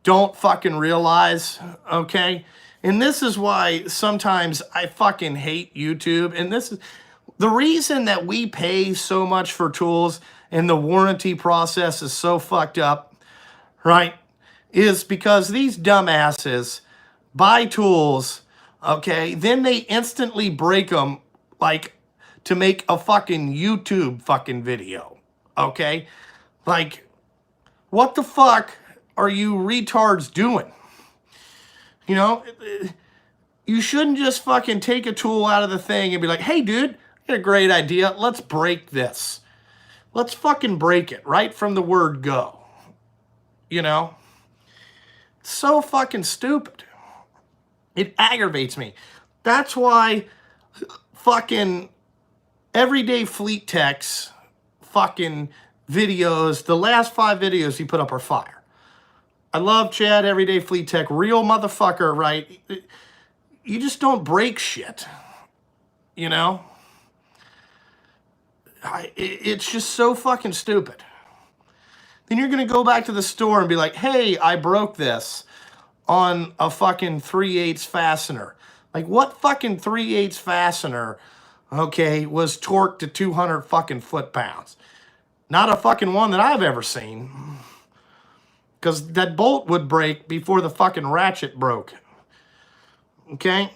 don't fucking realize, okay? And this is why sometimes I fucking hate YouTube. And this is the reason that we pay so much for tools and the warranty process is so fucked up, right? Is because these dumbasses buy tools, okay? Then they instantly break them, like, to make a fucking YouTube fucking video, okay? Like, what the fuck are you retards doing? You know, you shouldn't just fucking take a tool out of the thing and be like, hey, dude, I got a great idea. Let's break this. Let's fucking break it right from the word go. You know? It's so fucking stupid. It aggravates me. That's why fucking Everyday Fleet Tech's fucking videos, the last 5 videos he put up are fire. I love Chad, Everyday Fleet Tech, real motherfucker, right? You just don't break shit, you know? It's just so fucking stupid. Then you're going to go back to the store and be like, hey, I broke this on a fucking 3/8 fastener. Like, what fucking 3/8 fastener, okay, was torqued to 200 fucking foot-pounds? Not a fucking one that I've ever seen. Because that bolt would break before the fucking ratchet broke. Okay?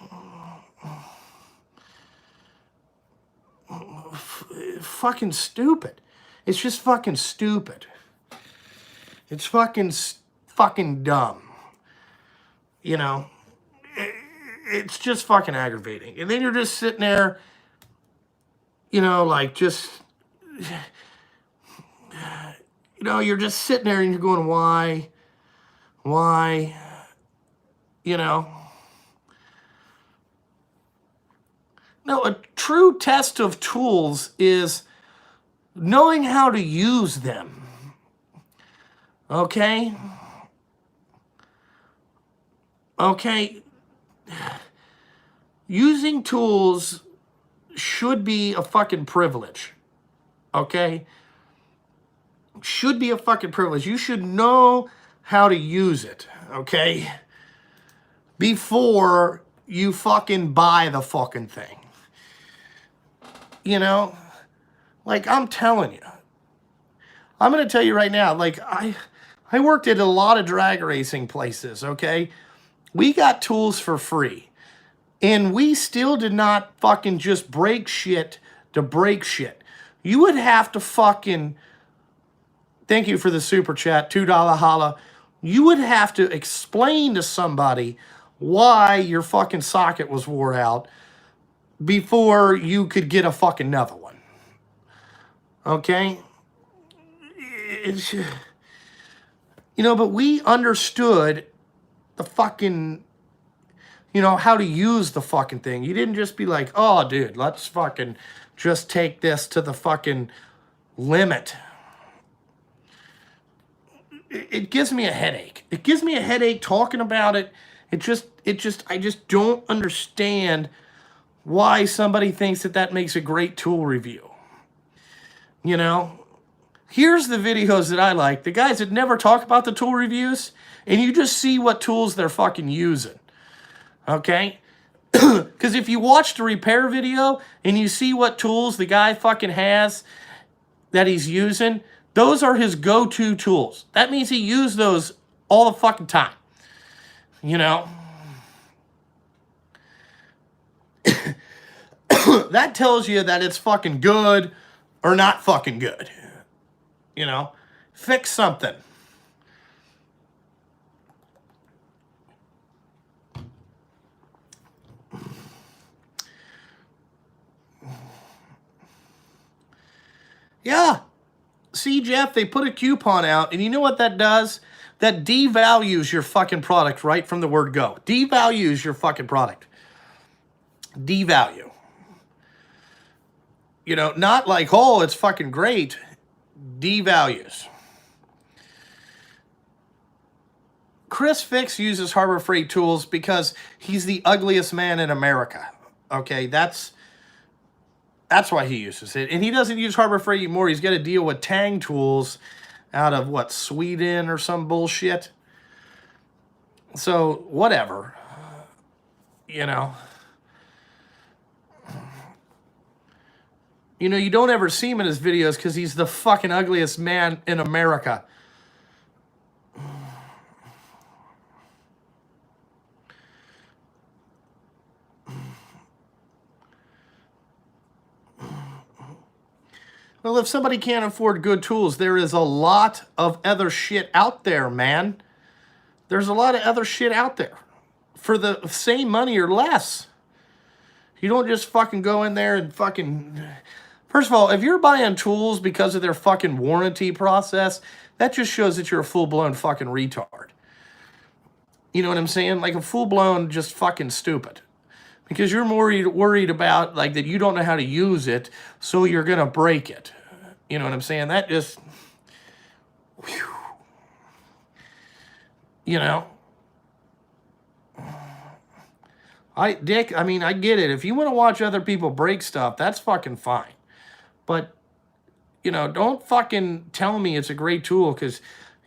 Fucking stupid. It's just fucking stupid. It's fucking dumb. You know? It's just fucking aggravating. And then you're just sitting there, you know, like just, you know, you're just sitting there and you're going, why, you know? No, a true test of tools is knowing how to use them. Okay? Okay? Using tools should be a fucking privilege. Okay? Should be a fucking privilege. You should know how to use it. Okay? Before you fucking buy the fucking thing. You know? Like, I'm telling you. I'm going to tell you right now, like, I worked at a lot of drag racing places, okay? We got tools for free. And we still did not fucking just break shit to break shit. You would have to fucking, thank you for the super chat, $2 holla. You would have to explain to somebody why your fucking socket was wore out before you could get a fucking another one. Okay? It's, you know, but we understood the fucking, you know, how to use the fucking thing. You didn't just be like, oh, dude, let's fucking just take this to the fucking limit. It gives me a headache. It gives me a headache talking about it. I just don't understand why somebody thinks that that makes a great tool review. You know? Here's the videos that I like. The guys that never talk about the tool reviews, and you just see what tools they're fucking using. Okay? Because if you watch the repair video and you see what tools the guy fucking has that he's using, those are his go-to tools. That means he used those all the fucking time. You know? That tells you that it's fucking good or not fucking good. You know? Fix something. Yeah. See, Jeff, they put a coupon out, and you know what that does? That devalues your fucking product right from the word go. Devalues your fucking product. Devalue. You know, not like, oh, it's fucking great. Devalues. Chris Fix uses Harbor Freight tools because he's the ugliest man in America. Okay, that's why he uses it. And he doesn't use Harbor Freight anymore. He's got to deal with Tang tools out of, what, Sweden or some bullshit? So, whatever. You know. You know, you don't ever see him in his videos because he's the fucking ugliest man in America. Well, if somebody can't afford good tools, there is a lot of other shit out there, man. There's a lot of other shit out there for the same money or less. You don't just fucking go in there and fucking... First of all, if you're buying tools because of their fucking warranty process, that just shows that you're a full-blown fucking retard. You know what I'm saying? Like a full-blown just fucking stupid. Because you're more worried about, like, that you don't know how to use it, so you're going to break it. You know what I'm saying? That just... Whew. You know? Dick, I mean, I get it. If you want to watch other people break stuff, that's fucking fine. But, you know, don't fucking tell me it's a great tool because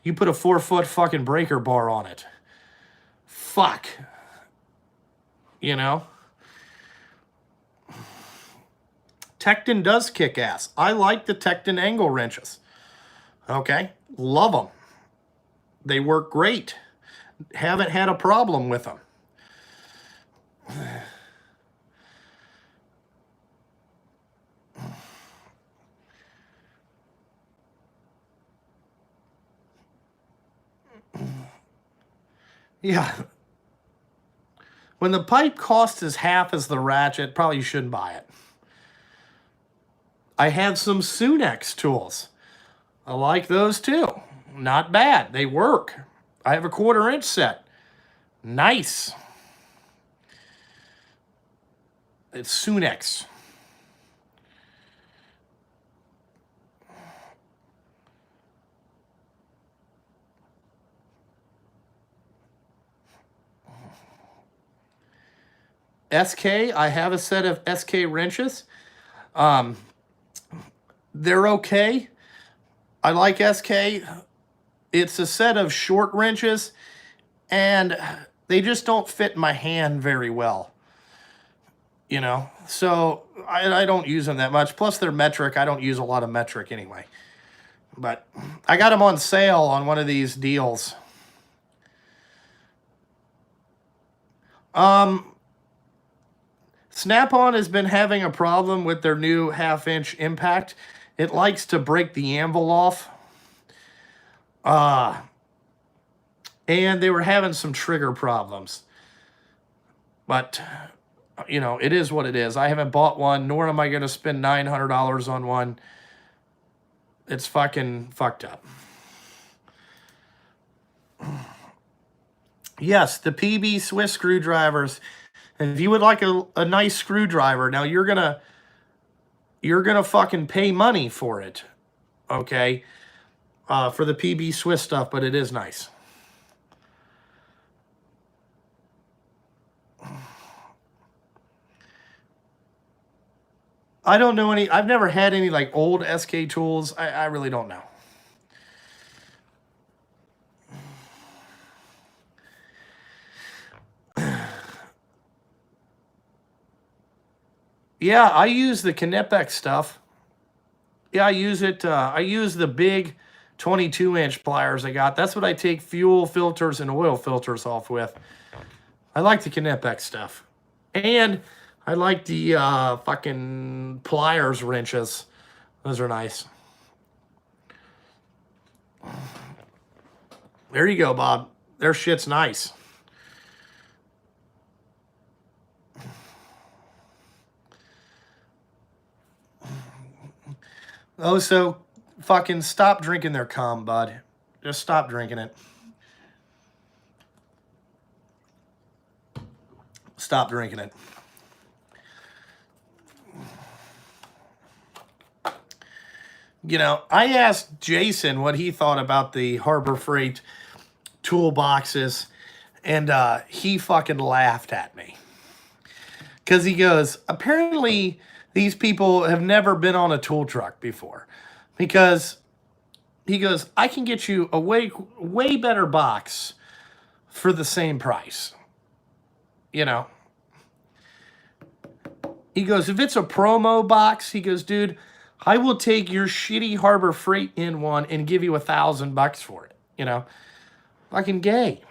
you put a 4-foot fucking breaker bar on it. Fuck. You know? Tekton does kick ass. I like the Tekton angle wrenches. Okay? Love them. They work great. Haven't had a problem with them. Yeah. When the pipe costs as half as the ratchet, probably you shouldn't buy it. I have some Sunex tools. I like those too. Not bad. They work. I have a 1/4-inch set. Nice. It's Sunex. SK, I have a set of SK wrenches. They're okay. I like SK. It's a set of short wrenches, and they just don't fit my hand very well. You know, so I don't use them that much. Plus, they're metric. I don't use a lot of metric anyway. But I got them on sale on one of these deals. Snap-on has been having a problem with their new 1/2-inch impact. It likes to break the anvil off. And they were having some trigger problems. But, you know, it is what it is. I haven't bought one, nor am I going to spend $900 on one. It's fucking fucked up. Yes, the PB Swiss screwdrivers. If you would like a nice screwdriver, now you're gonna fucking pay money for it, okay? For the PB Swiss stuff, but it is nice. I don't know any. I've never had any like old SK tools. I really don't know. Yeah, I use the Knipex stuff. Yeah, I use it. I use the big 22-inch pliers I got. That's what I take fuel filters and oil filters off with. I like the Knipex stuff. And I like the fucking pliers wrenches. Those are nice. There you go, Bob. Their shit's nice. Oh, so fucking stop drinking their cum, bud. Just stop drinking it. Stop drinking it. You know, I asked Jason what he thought about the Harbor Freight toolboxes, and he fucking laughed at me. Because he goes, apparently these people have never been on a tool truck before. Because he goes, I can get you a way better box for the same price. You know. He goes, if it's a promo box, he goes, dude, I will take your shitty Harbor Freight in one and give you $1,000 for it. You know, fucking gay.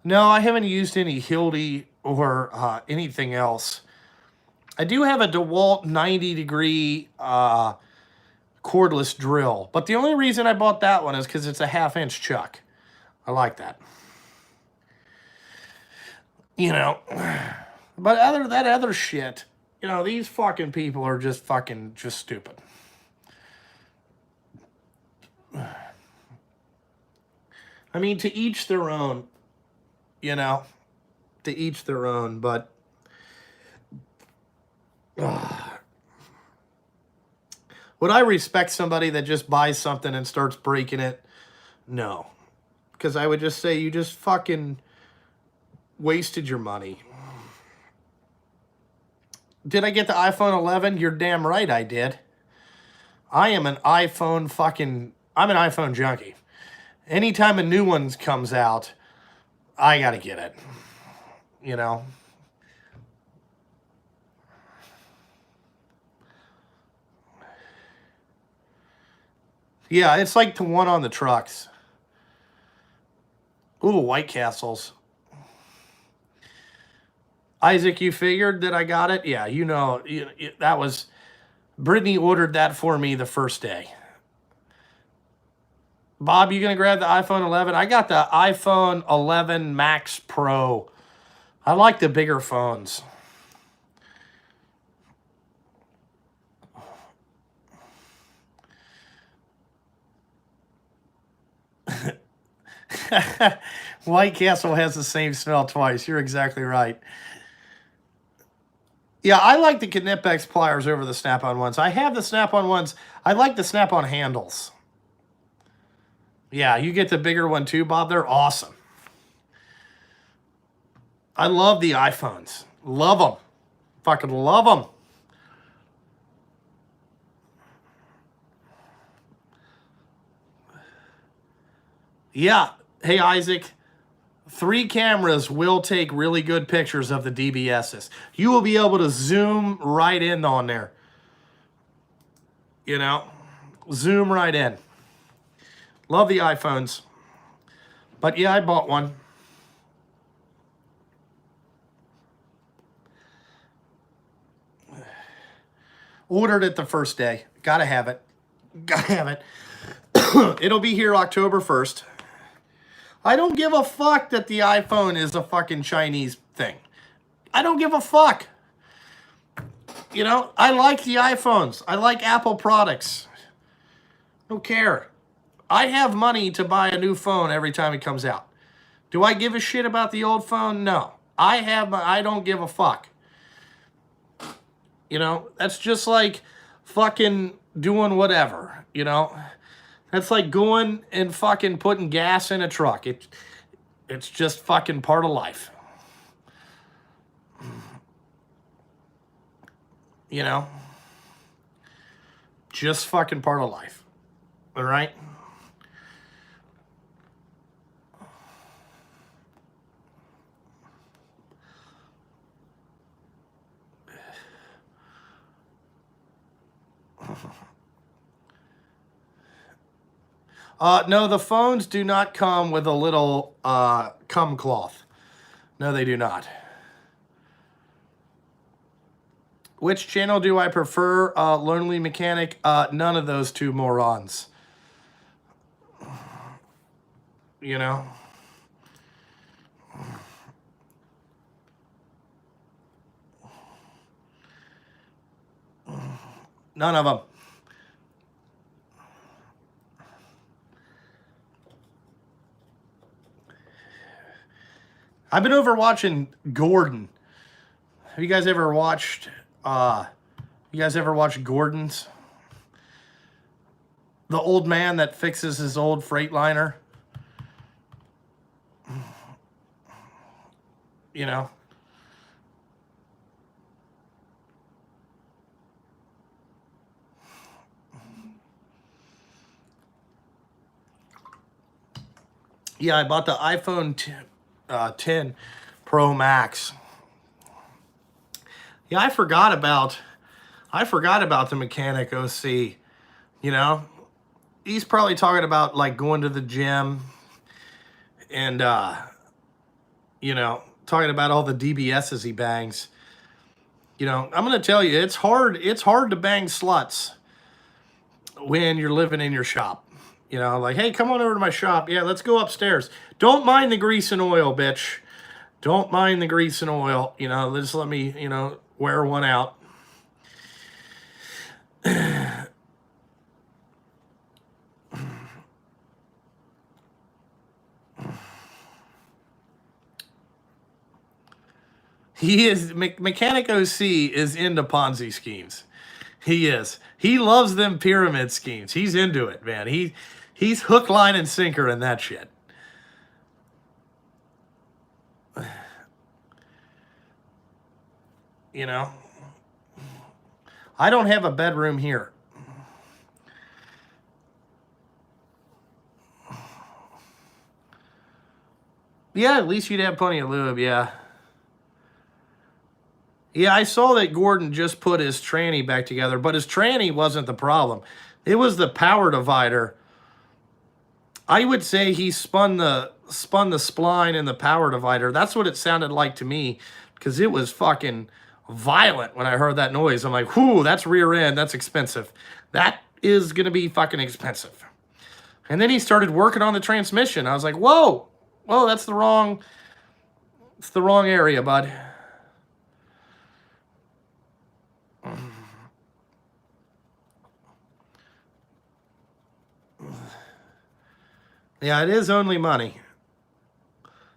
No, I haven't used any Hildy or anything else. I do have a DeWalt 90-degree cordless drill, but the only reason I bought that one is because it's a 1/2-inch chuck. I like that. You know, but that other shit, you know, these fucking people are just stupid. I mean, to each their own, you know, to each their own, but would I respect somebody that just buys something and starts breaking it? No. Because I would just say, you just fucking wasted your money. Did I get the iPhone 11? You're damn right I did. I am an iPhone I'm an iPhone junkie. Anytime a new one comes out, I gotta get it. You know? Yeah, it's like the one on the trucks. Ooh, White Castles. Isaac, you figured that I got it? Yeah, you know, that was... Brittany ordered that for me the first day. Bob, you gonna grab the iPhone 11? I got the iPhone 11 Max Pro. I like the bigger phones. White Castle has the same smell twice. You're exactly right. Yeah, I like the Knipex pliers over the Snap-on ones. I have the Snap-on ones. I like the Snap-on handles. Yeah, you get the bigger one too, Bob. They're awesome. I love the iPhones. Love them. Fucking love them. Yeah. Hey, Isaac. 3 cameras will take really good pictures of the DBSs. You will be able to zoom right in on there. You know, zoom right in. Love the iPhones. But yeah, I bought one. Ordered it the first day. Gotta have it. Gotta have it. It'll be here October 1st. I don't give a fuck that the iPhone is a fucking Chinese thing. I don't give a fuck. You know, I like the iPhones. I like Apple products. Don't care. I have money to buy a new phone every time it comes out. Do I give a shit about the old phone? No. I don't give a fuck. You know, that's just like fucking doing whatever, you know? That's like going and fucking putting gas in a truck. It's just fucking part of life. You know? Just fucking part of life. All right? No, the phones do not come with a little cum cloth. No, they do not. Which channel do I prefer? Lonely Mechanic? None of those two morons. You know? None of them. I've been over watching Gordon. Have you guys ever watched Gordon's? The old man that fixes his old Freightliner. You know? Yeah, I bought the iPhone 10 Pro Max. Yeah, I forgot about the Mechanic OC. You know, he's probably talking about like going to the gym and you know, talking about all the DBSs he bangs. You know, I'm gonna tell you, it's hard to bang sluts when you're living in your shop. You know, like, hey, come on over to my shop. Yeah, let's go upstairs. Don't mind the grease and oil, bitch. Don't mind the grease and oil. You know, just let me, you know, wear one out. He is, Mechanic OC is into Ponzi schemes. He is. He loves them pyramid schemes. He's into it, man. He's hook, line, and sinker in that shit. You know? I don't have a bedroom here. Yeah, at least you'd have plenty of lube, yeah. Yeah, I saw that Gordon just put his tranny back together, but his tranny wasn't the problem. It was the power divider. I would say he spun the spline in the power divider. That's what it sounded like to me, because it was fucking violent when I heard that noise. I'm like, whoo, that's rear end. That's expensive. That is going to be fucking expensive. And then he started working on the transmission. I was like, whoa, that's the wrong area, bud. Yeah, it is only money.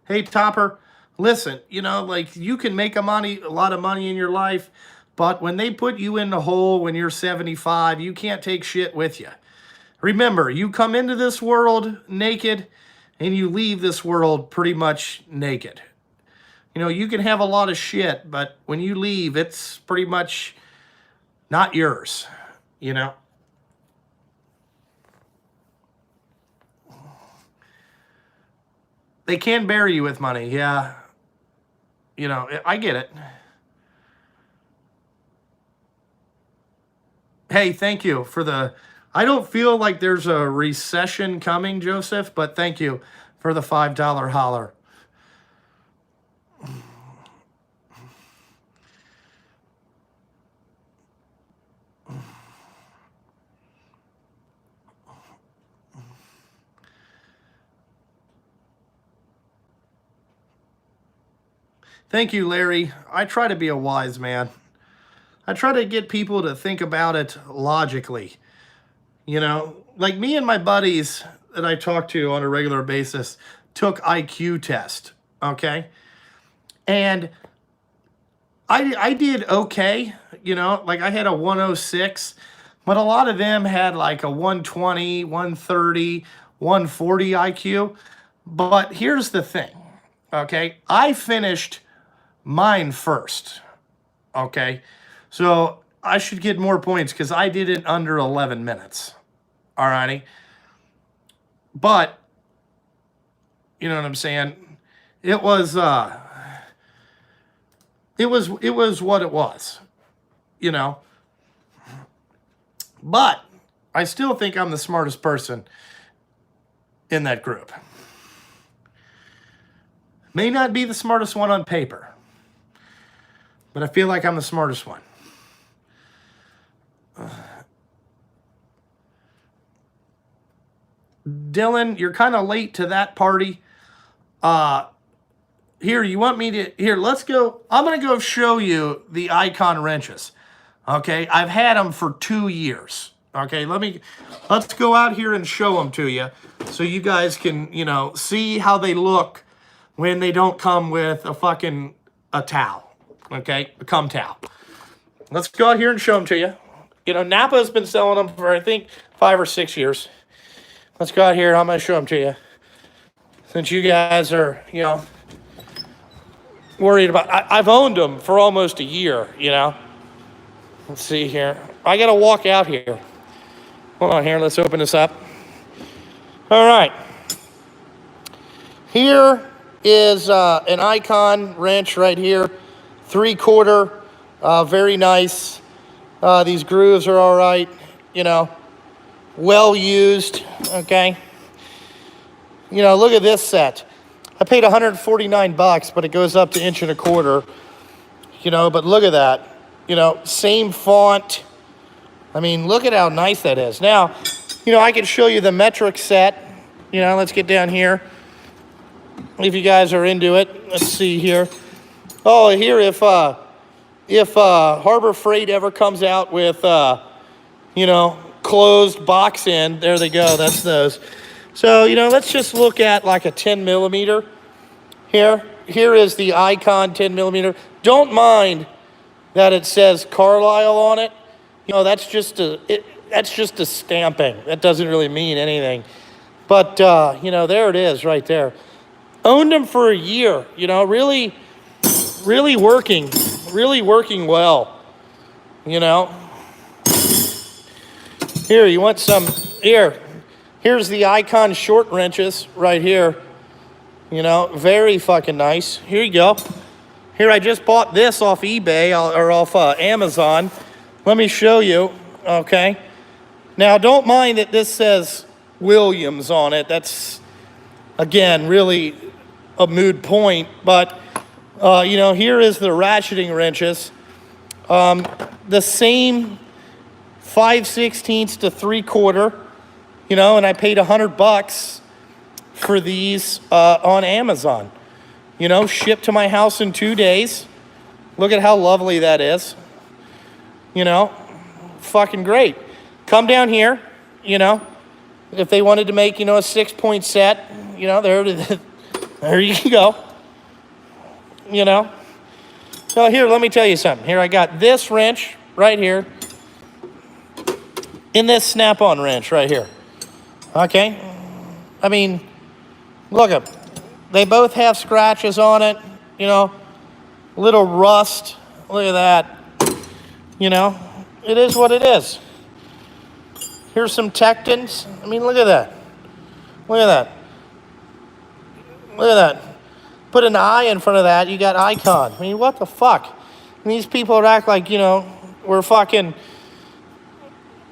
Hey, Topper, listen, you know, like, you can make a lot of money in your life. But when they put you in the hole when you're 75, you can't take shit with you. Remember, you come into this world naked and you leave this world pretty much naked. You know, you can have a lot of shit, but when you leave, it's pretty much not yours, you know? They can bury you with money, yeah. You know, I get it. Hey, thank you for the... I don't feel like there's a recession coming, Joseph, but thank you for the $5 holler. Thank you, Larry. I try to be a wise man. I try to get people to think about it logically. You know, like me and my buddies that I talk to on a regular basis took IQ test, okay? And I did okay, you know, like I had a 106, but a lot of them had like a 120, 130, 140 IQ. But here's the thing, okay? I finished mine first, okay? So I should get more points because I did it under 11 minutes, alrighty? But, you know what I'm saying? It was what it was, you know? But I still think I'm the smartest person in that group. May not be the smartest one on paper, but I feel like I'm the smartest one. Dylan, you're kind of late to that party. Here, you want me to... Here, let's go. I'm going to go show you the Icon wrenches. Okay, I've had them for 2 years. Okay, let's go out here and show them to you so you guys can, you know, see how they look when they don't come with a towel. Okay, a cum towel. Let's go out here and show them to you. You know, Napa's been selling them for, I think, 5 or 6 years. Let's go out here. I'm going to show them to you. Since you guys are, you know, worried about... I've owned them for almost a year, you know. Let's see here. I got to walk out here. Hold on here. Let's open this up. All right. Here is an Icon wrench right here. 3/4. Very nice. These grooves are all right. You know, well used. Okay. You know, look at this set. I paid $149, but it goes up to 1.25 inches. You know, but look at that. You know, same font. I mean, look at how nice that is. Now, you know, I can show you the metric set. You know, let's get down here. If you guys are into it, let's see here. Oh, here, if Harbor Freight ever comes out with, you know, closed box end, there they go. That's those. So, you know, let's just look at like a 10 millimeter here. Here is the Icon 10 millimeter. Don't mind that it says Carlisle on it. You know, that's just a stamping. That doesn't really mean anything. But, you know, there it is right there. Owned them for a year, you know, really working well, you know. Here, you want some, here's the Icon short wrenches right here. You know, very fucking nice. Here you go. Here, I just bought this off eBay or off Amazon. Let me show you, okay? Now, don't mind that this says Williams on it. That's, again, really a moot point. But, you know, here is the ratcheting wrenches. The same 5/16 to 3/4, you know, and I paid $100 for these on Amazon. You know, shipped to my house in 2 days. Look at how lovely that is. You know, fucking great. Come down here, you know, if they wanted to make, you know, a 6-point set, you know, there you go. You know, So here, let me tell you something. Here, I got this wrench right here. In this snap-on wrench right here. Okay? I mean, look at them. They both have scratches on it, you know, little rust. Look at that. You know, it is what it is. Here's some Tectons. I mean, look at that. Look at that. Look at that. Put an I in front of that, you got Icon. I mean, what the fuck? And these people act like, you know, we're fucking,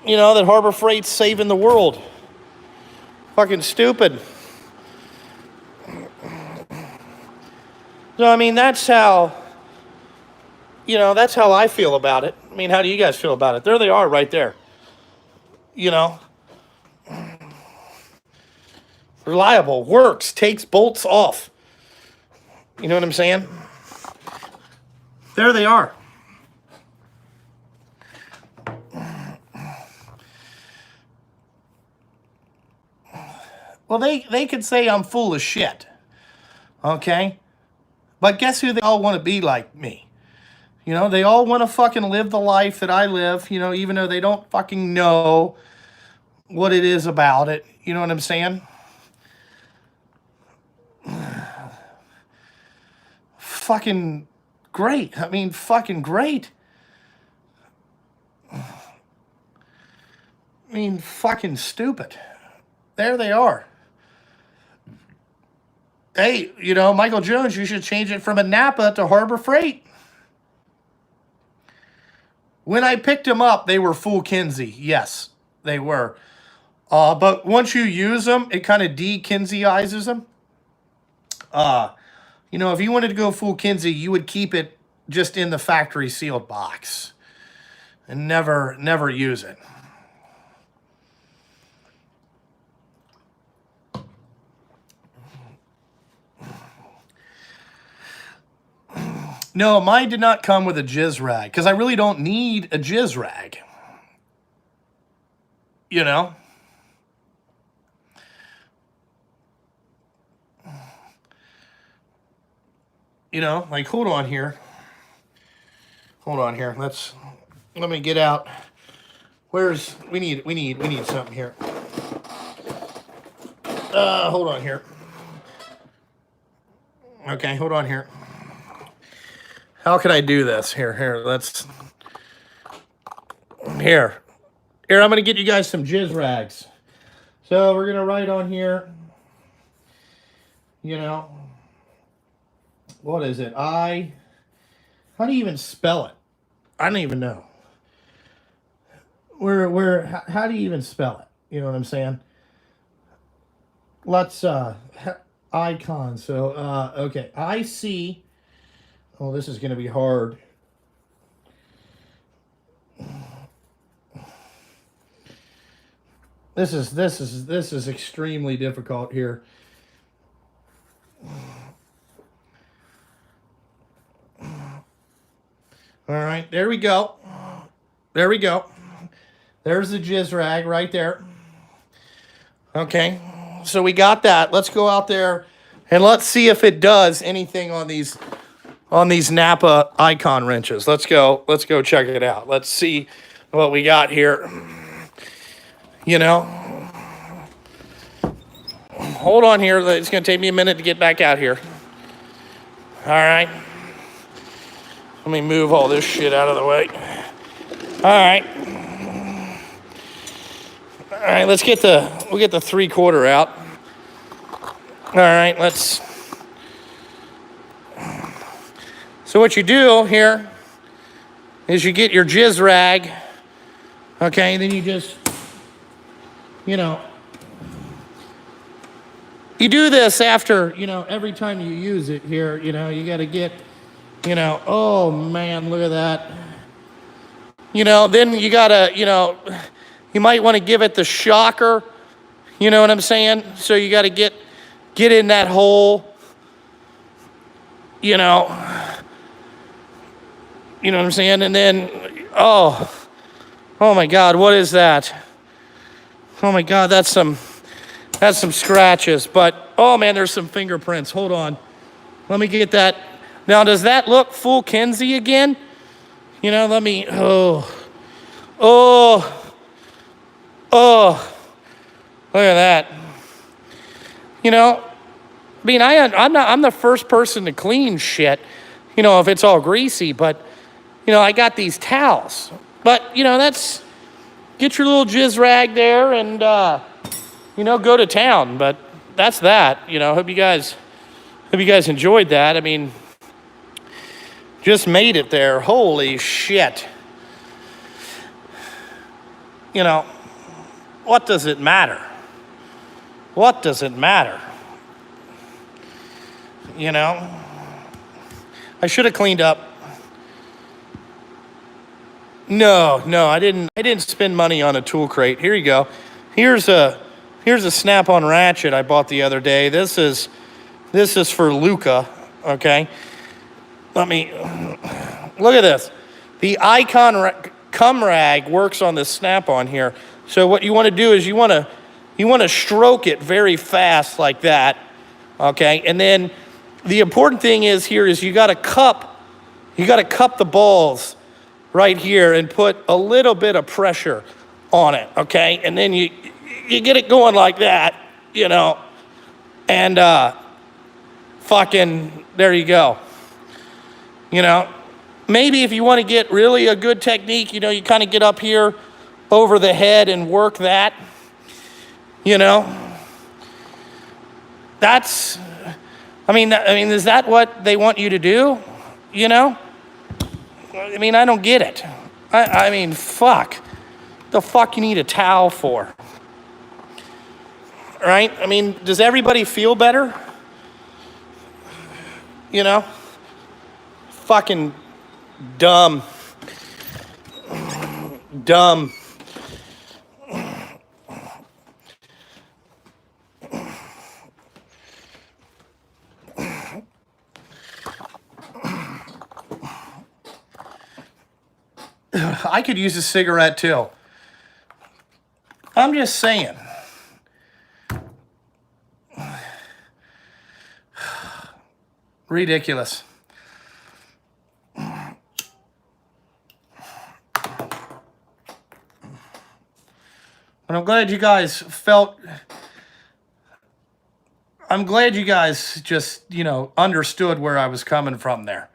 you know, that Harbor Freight's saving the world. Fucking stupid. So, I mean, that's how, you know, that's how I feel about it. I mean, how do you guys feel about it? There they are right there. You know? Reliable, works, takes bolts off. You know what I'm saying? There they are. Well, they could say I'm full of shit. Okay? But guess who they all want to be like me? You know, they all want to fucking live the life that I live, you know, even though they don't fucking know what it is about it. You know what I'm saying? Fucking great. I mean, fucking great. I mean, fucking stupid. There they are. Hey, you know, Michael Jones, you should change it from a Napa to Harbor Freight. When I picked them up, they were full Kinsey. Yes, they were. But once you use them, it kind of de-Kinseyizes them. You know, if you wanted to go full Kinsey, you would keep it just in the factory sealed box and never use it. No, mine did not come with a jizz rag because I really don't need a jizz rag. You know? You know, like, hold on here. Hold on here. Let me get out. We need something here. Hold on here. Okay, hold on here. How can I do this? Here, Here, I'm going to get you guys some jizz rags. So we're going to write on here, you know, what is it? How do you even spell it? I don't even know. How do you even spell it? You know what I'm saying? Let's, icon. So, okay, IC. Oh, this is going to be hard. This is extremely difficult here. All right, there we go. There we go. There's the jizz rag right there. Okay, so we got that. Let's go out there and let's see if it does anything on these Napa Icon wrenches. Let's go check it out. Let's see what we got here. You know, hold on here. It's going to take me a minute to get back out here. All right. Let me move all this shit out of the way. All right. All right, we'll get the 3/4 out. All right, So what you do here is you get your jizz rag, okay, and then you just, you know, you do this after, you know, every time you use it here, you know, you got to get, you know, oh man, look at that. You know, then you got to, you know, you might want to give it the shocker, you know what I'm saying? So you got to get in that hole, you know what I'm saying? And then, oh my God, what is that? Oh my God, that's some scratches. But, oh man, there's some fingerprints. Hold on. Let me get that. Now, does that look full Kenzie again? You know, let me, oh, look at that. You know, I mean, I'm the first person to clean shit, you know, if it's all greasy, but, you know, I got these towels. But, you know, get your little jizz rag there and, you know, go to town. But that's that, you know, hope you guys enjoyed that. I mean, just made it there. Holy shit. You know, what does it matter? What does it matter? You know, I should have cleaned up. No, I didn't spend money on a tool crate. Here you go. Here's a Snap-on ratchet I bought the other day. This is for Luca, okay? Let me look at this. The Icon cum rag works on this Snap-on here. So what you want to do is you want to stroke it very fast like that, okay? And then the important thing is you got to cup the balls right here and put a little bit of pressure on it, okay? And then you get it going like that, you know, and fucking there you go. You know, maybe if you want to get really a good technique, you know, you kind of get up here over the head and work that, you know. I mean, is that what they want you to do? You know? I mean, I don't get it. I mean, fuck. The fuck you need a towel for? Right? I mean, does everybody feel better? You know? Fucking dumb. Dumb. I could use a cigarette too. I'm just saying. Ridiculous. But I'm glad you guys just, you know, understood where I was coming from there.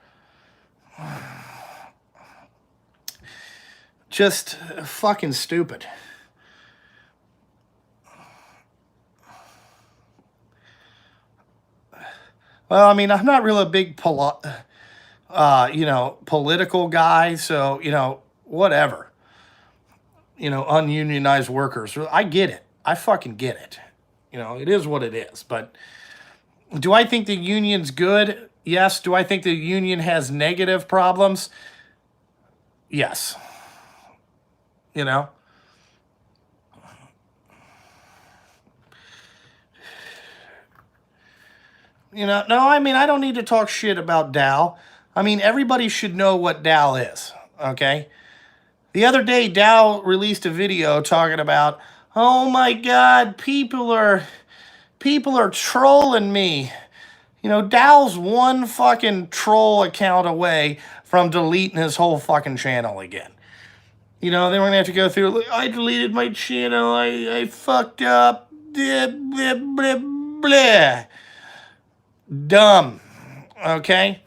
Just fucking stupid. Well, I mean, I'm not really a big you know, political guy, so, you know, whatever. You know, ununionized workers. I get it. I fucking get it. You know, it is what it is. But do I think the union's good? Yes. Do I think the union has negative problems? Yes. You know? You know, no, I mean, I don't need to talk shit about Dow. I mean, everybody should know what Dow is, okay? The other day, Dow released a video talking about, oh my God, people are trolling me. You know, Dow's one fucking troll account away from deleting his whole fucking channel again. You know, then we're gonna have to go through, like, I deleted my channel, I fucked up, blah, blah, blah, blah. Dumb, okay?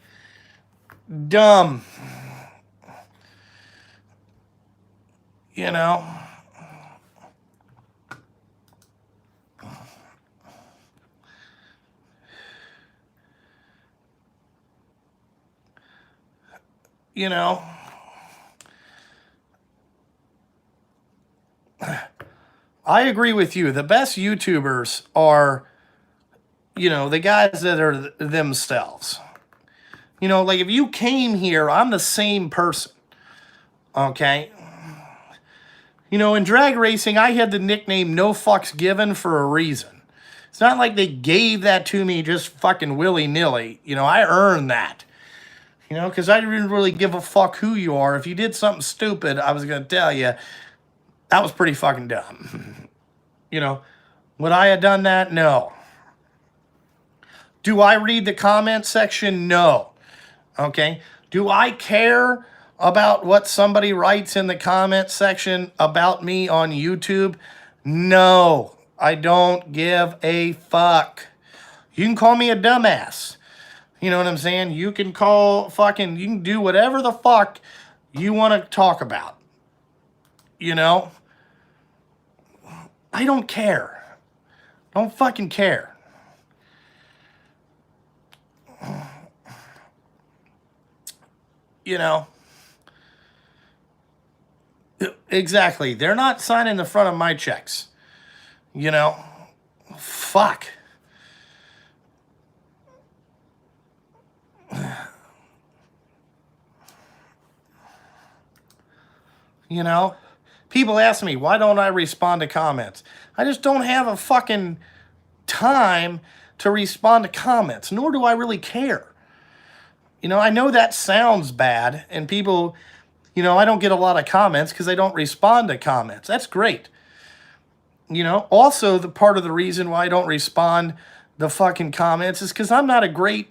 Dumb. You know? You know? I agree with you. The best YouTubers are, you know, the guys that are themselves. You know, like if you came here, I'm the same person. Okay? You know, in drag racing, I had the nickname No Fucks Given for a reason. It's not like they gave that to me just fucking willy-nilly. You know, I earned that. You know, because I didn't really give a fuck who you are. If you did something stupid, I was going to tell you, that was pretty fucking dumb. You know, would I have done that? No. Do I read the comment section? No. Okay? Do I care about what somebody writes in the comment section about me on YouTube? No, I don't give a fuck. You can call me a dumbass. You know what I'm saying? You can you can do whatever the fuck you want to talk about. You know? I don't care. Don't fucking care. You know? Exactly. They're not signing the front of my checks. You know? Fuck. You know? People ask me, why don't I respond to comments? I just don't have a fucking time to respond to comments, nor do I really care. You know, I know that sounds bad, and people, you know, I don't get a lot of comments because I don't respond to comments. That's great. You know, also the part of the reason why I don't respond to fucking comments is because I'm not a great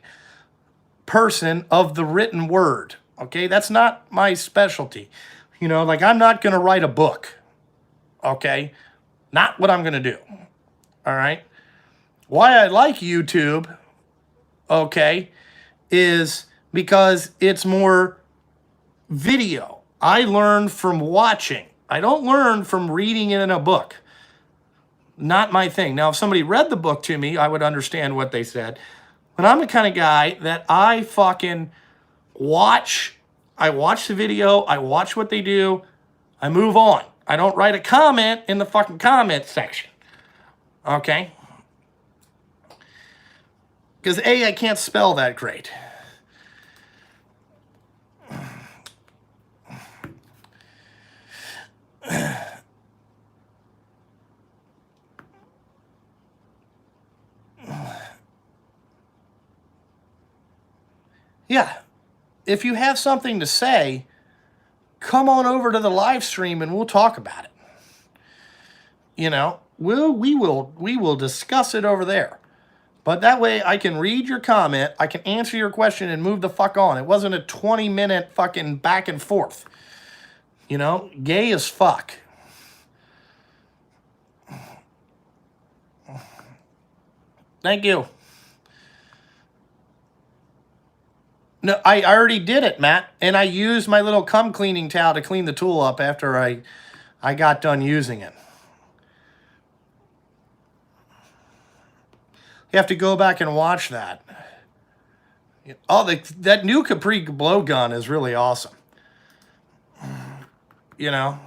person of the written word. Okay, that's not my specialty. You know, like I'm not going to write a book. Okay, not what I'm going to do. All right. Why I like YouTube, okay, is because it's more video. I learn from watching. I don't learn from reading it in a book. Not my thing. Now, if somebody read the book to me, I would understand what they said. But I'm the kind of guy that I fucking watch. I watch the video. I watch what they do. I move on. I don't write a comment in the fucking comment section. Okay? Because A, I can't spell that great. Yeah. If you have something to say, come on over to the live stream and we'll talk about it. You know, we will discuss it over there. But that way I can read your comment, I can answer your question and move the fuck on. It wasn't a 20-minute fucking back and forth. You know, gay as fuck. Thank you. No, I already did it, Matt. And I used my little cum cleaning towel to clean the tool up after I got done using it. You have to go back and watch that. Oh, that new Capri blowgun is really awesome. You know?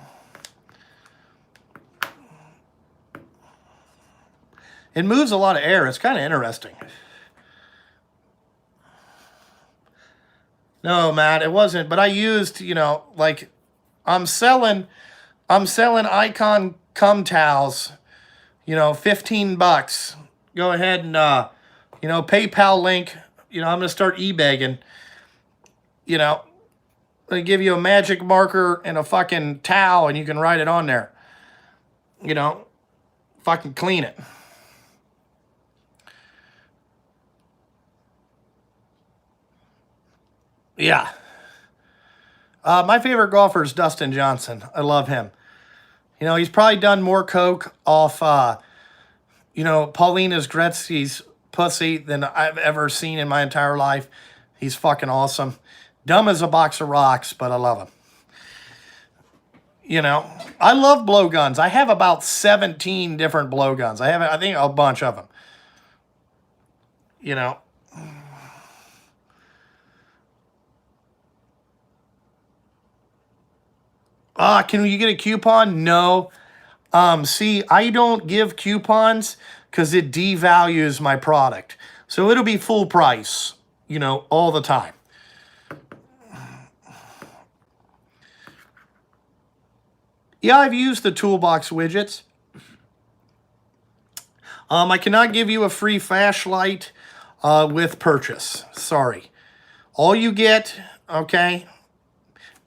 It moves a lot of air. It's kind of interesting. No, Matt, it wasn't. But I used, you know, like I'm selling Icon cum towels, you know, $15. Go ahead and you know, PayPal link. You know, I'm gonna start eBagging. You know, they give you a magic marker and a fucking towel, and you can write it on there. You know, fucking clean it. Yeah. My favorite golfer is Dustin Johnson. I love him. You know, he's probably done more coke off, you know, Paulina's Gretzky's pussy than I've ever seen in my entire life. He's fucking awesome. Dumb as a box of rocks, but I love him. You know, I love blowguns. I have about 17 different blowguns. I think, a bunch of them. You know. Can you get a coupon? No. See, I don't give coupons because it devalues my product. So it'll be full price, you know, all the time. Yeah, I've used the toolbox widgets. I cannot give you a free flashlight with purchase. Sorry. All you get, okay,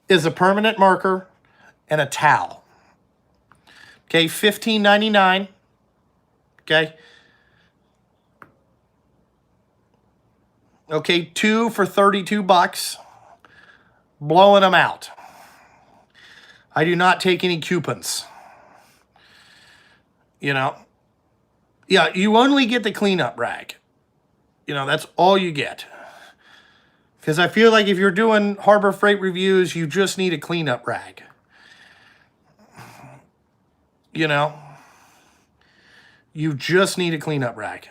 is a permanent marker and a towel. Okay, $15.99. Okay. Okay, 2 for 32 bucks. Blowing them out. I do not take any coupons. You know? Yeah, you only get the cleanup rag. You know, that's all you get. Because I feel like if you're doing Harbor Freight reviews, you just need a cleanup rag. You know? You just need a cleanup rag.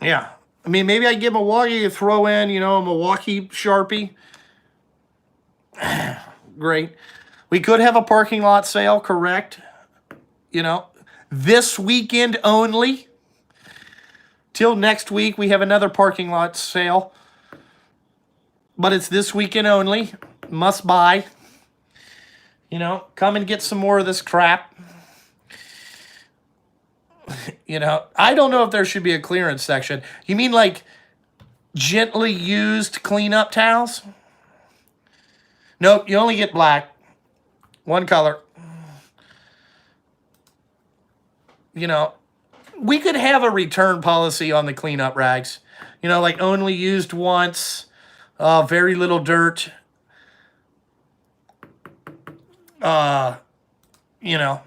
Yeah. I mean, maybe I get Milwaukee to throw in, you know, a Milwaukee Sharpie. Great. We could have a parking lot sale, correct? You know, this weekend only. Till next week, we have another parking lot sale. But it's this weekend only. Must buy. You know, come and get some more of this crap. You know, I don't know if there should be a clearance section. You mean like gently used cleanup towels? Nope, you only get black. One color. You know, we could have a return policy on the cleanup rags. You know, like only used once, very little dirt. You know,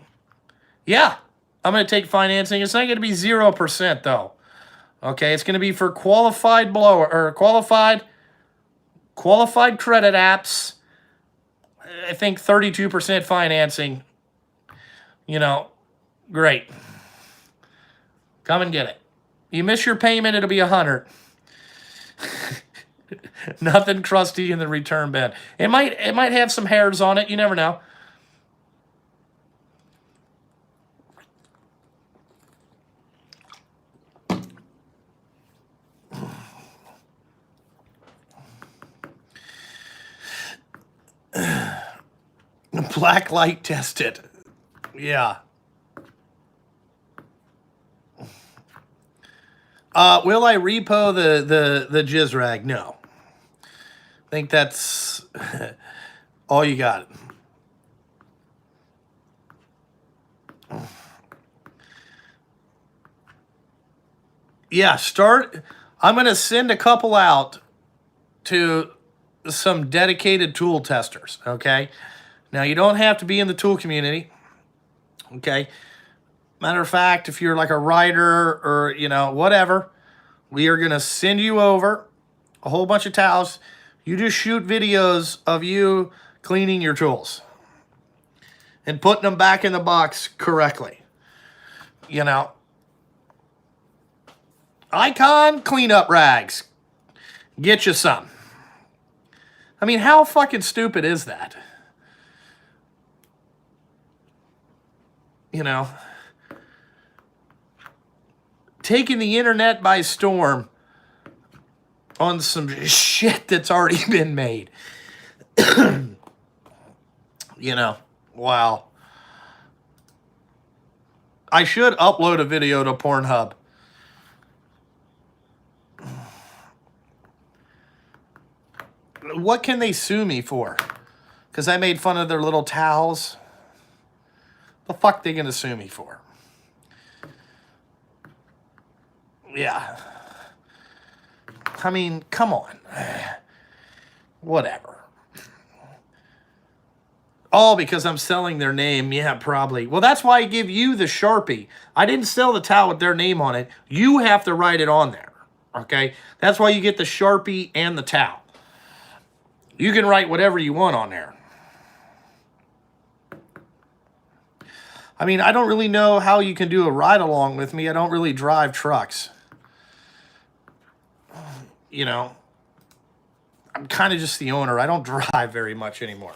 yeah. I'm going to take financing. It's not going to be 0% though. Okay, it's going to be for qualified blower or qualified credit apps. I think 32% financing. You know, great. Come and get it. You miss your payment, it'll be $100. Nothing crusty in the return bin. It might have some hairs on it. You never know. Black light tested. Yeah. Will I repo the jizz rag? No. I think that's all you got. Yeah, I'm going to send a couple out to some dedicated tool testers, okay? Now, you don't have to be in the tool community, okay? Matter of fact, if you're like a writer or, you know, whatever, we are going to send you over a whole bunch of towels. You just shoot videos of you cleaning your tools and putting them back in the box correctly. You know, Icon cleanup rags. Get you some. I mean, how fucking stupid is that? You know, taking the internet by storm on some shit that's already been made. You know, wow. I should upload a video to Pornhub. What can they sue me for? Because I made fun of their little towels? The fuck they gonna sue me for? Yeah. I mean, come on. Whatever. All because I'm selling their name. Yeah, probably. Well, that's why I give you the Sharpie. I didn't sell the towel with their name on it. You have to write it on there. Okay? That's why you get the Sharpie and the towel. You can write whatever you want on there. I mean, I don't really know how you can do a ride along with me. I don't really drive trucks. You know, I'm kind of just the owner. I don't drive very much anymore.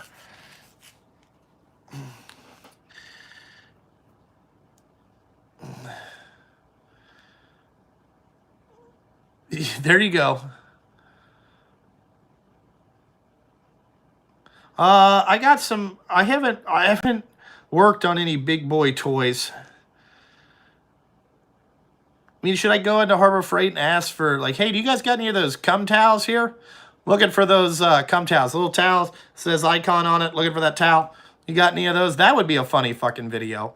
There you go. I got some. I haven't worked on any big boy toys. I mean, should I go into Harbor Freight and ask for, like, hey, do you guys got any of those cum towels here? Looking for those cum towels. Little towels, says Icon on it, looking for that towel. You got any of those? That would be a funny fucking video.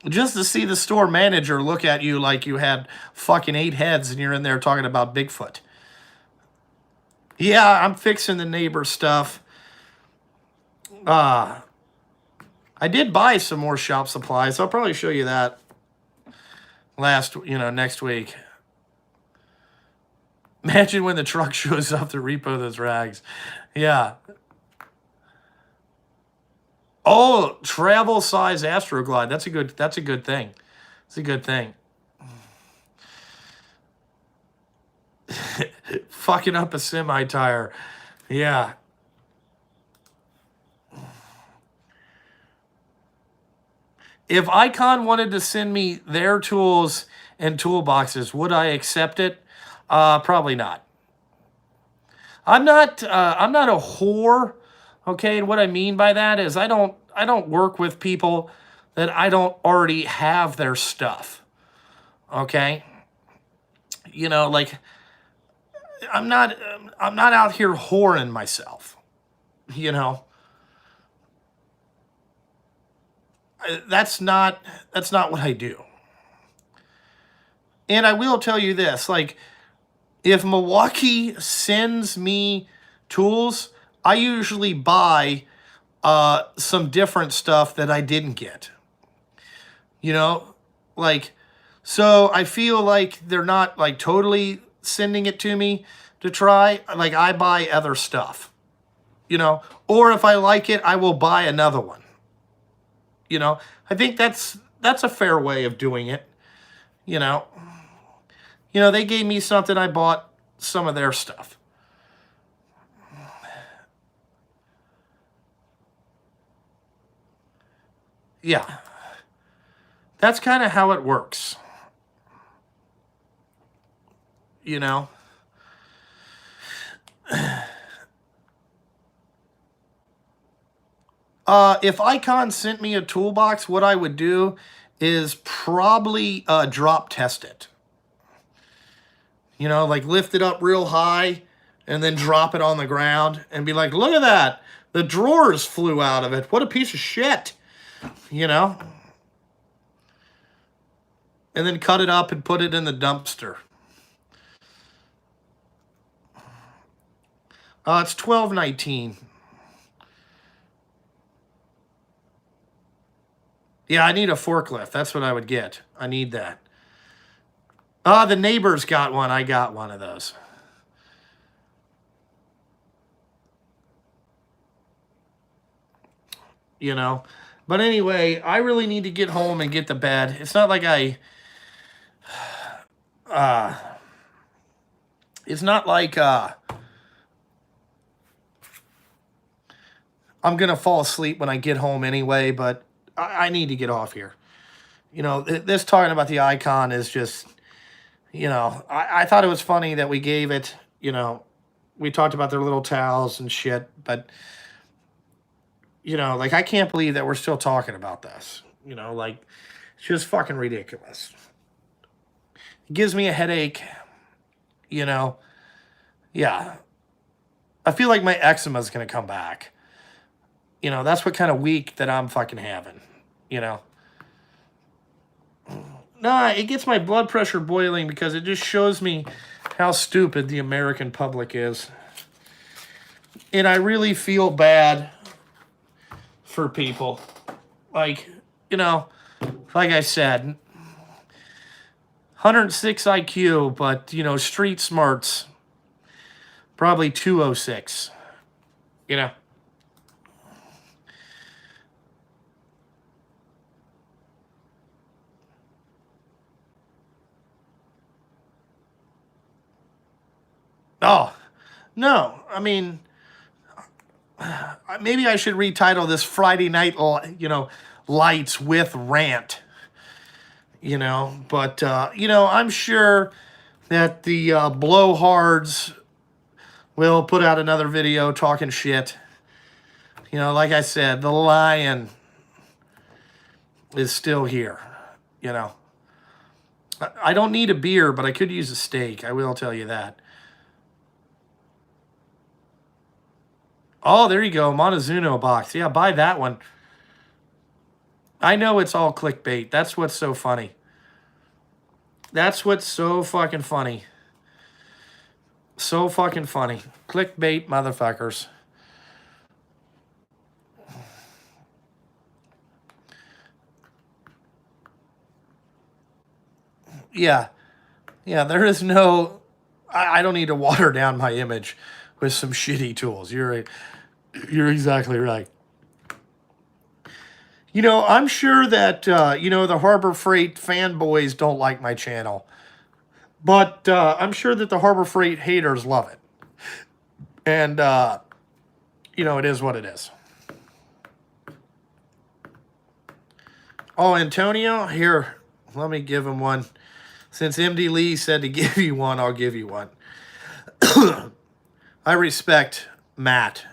just to see the store manager look at you like you had fucking 8 heads and you're in there talking about Bigfoot. Yeah, I'm fixing the neighbor stuff. I did buy some more shop supplies. I'll probably show you that next week. Imagine when the truck shows up to repo those rags. Yeah. Oh, travel size Astroglide. That's a good thing. It's a good thing. Fucking up a semi tire. Yeah. If Icon wanted to send me their tools and toolboxes, would I accept it? Probably not. I'm not a whore. Okay, and what I mean by that is I don't work with people that I don't already have their stuff. Okay? You know, like I'm not out here whoring myself. You know? That's not what I do. And I will tell you this, like if Milwaukee sends me tools, I usually buy some different stuff that I didn't get. You know, like, so I feel like they're not like totally sending it to me to try. Like I buy other stuff, you know, or if I like it, I will buy another one. You know, I think that's a fair way of doing it. You know, they gave me something, I bought some of their stuff. Yeah. That's kind of how it works. You know? If Icon sent me a toolbox, what I would do is probably drop test it. You know, like lift it up real high and then drop it on the ground and be like, look at that. The drawers flew out of it. What a piece of shit. You know? And then cut it up and put it in the dumpster. It's $12.19. Yeah, I need a forklift. That's what I would get. I need that. The neighbors got one. I got one of those. You know? But anyway, I really need to get home and get to bed. It's not like it's not like I'm going to fall asleep when I get home anyway, but I need to get off here. You know, this talking about the Icon is just, you know, I thought it was funny that we gave it, you know, we talked about their little towels and shit, but, you know, like, I can't believe that we're still talking about this. You know, like, it's just fucking ridiculous. It gives me a headache, you know. Yeah. I feel like my eczema is going to come back. You know, that's what kind of week that I'm fucking having, you know. Nah, it gets my blood pressure boiling because it just shows me how stupid the American public is. And I really feel bad for people. Like, you know, like I said, 106 IQ, but, you know, street smarts, probably 206, you know. Oh, no. I mean, maybe I should retitle this Friday Night, you know, Lights with Rant. You know, but, you know, I'm sure that the blowhards will put out another video talking shit. You know, like I said, the lion is still here, you know. I don't need a beer, but I could use a steak. I will tell you that. Oh, there you go. Montezuno box. Yeah, buy that one. I know it's all clickbait. That's what's so funny. That's what's so fucking funny. So fucking funny. Clickbait motherfuckers. Yeah. Yeah, there is no... I don't need to water down my image with some shitty tools. You're exactly right. You know, I'm sure that, the Harbor Freight fanboys don't like my channel. But I'm sure that the Harbor Freight haters love it. And, it is what it is. Oh, Antonio, here, let me give him one. Since MD Lee said to give you one, I'll give you one. I respect Matt,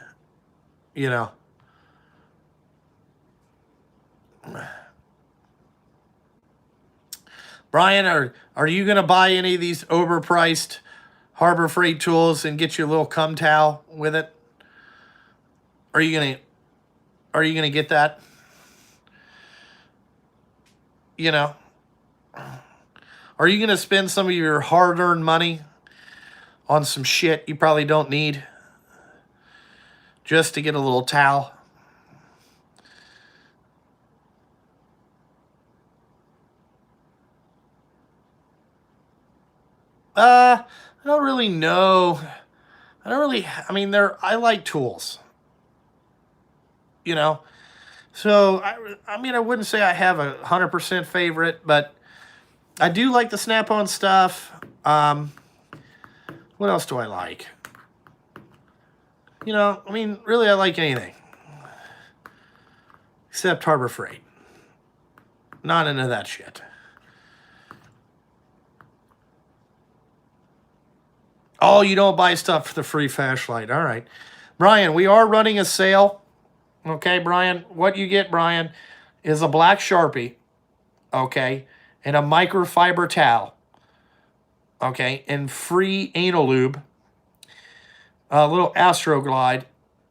Brian, are you going to buy any of these overpriced Harbor Freight tools and get you a little cum towel with it? Are you going to get that? Are you going to spend some of your hard-earned money on some shit you probably don't need just to get a little towel? I don't really know. I like tools. So, I wouldn't say I have a 100% favorite, but I do like the Snap-on stuff. What else do I like? Really I like anything. Except Harbor Freight. Not into that shit. Oh, you don't buy stuff for the free flashlight. All right. Brian, we are running a sale. Okay, Brian. What you get, Brian, is a black Sharpie. Okay. And a microfiber towel. Okay. And free anal lube. A little Astroglide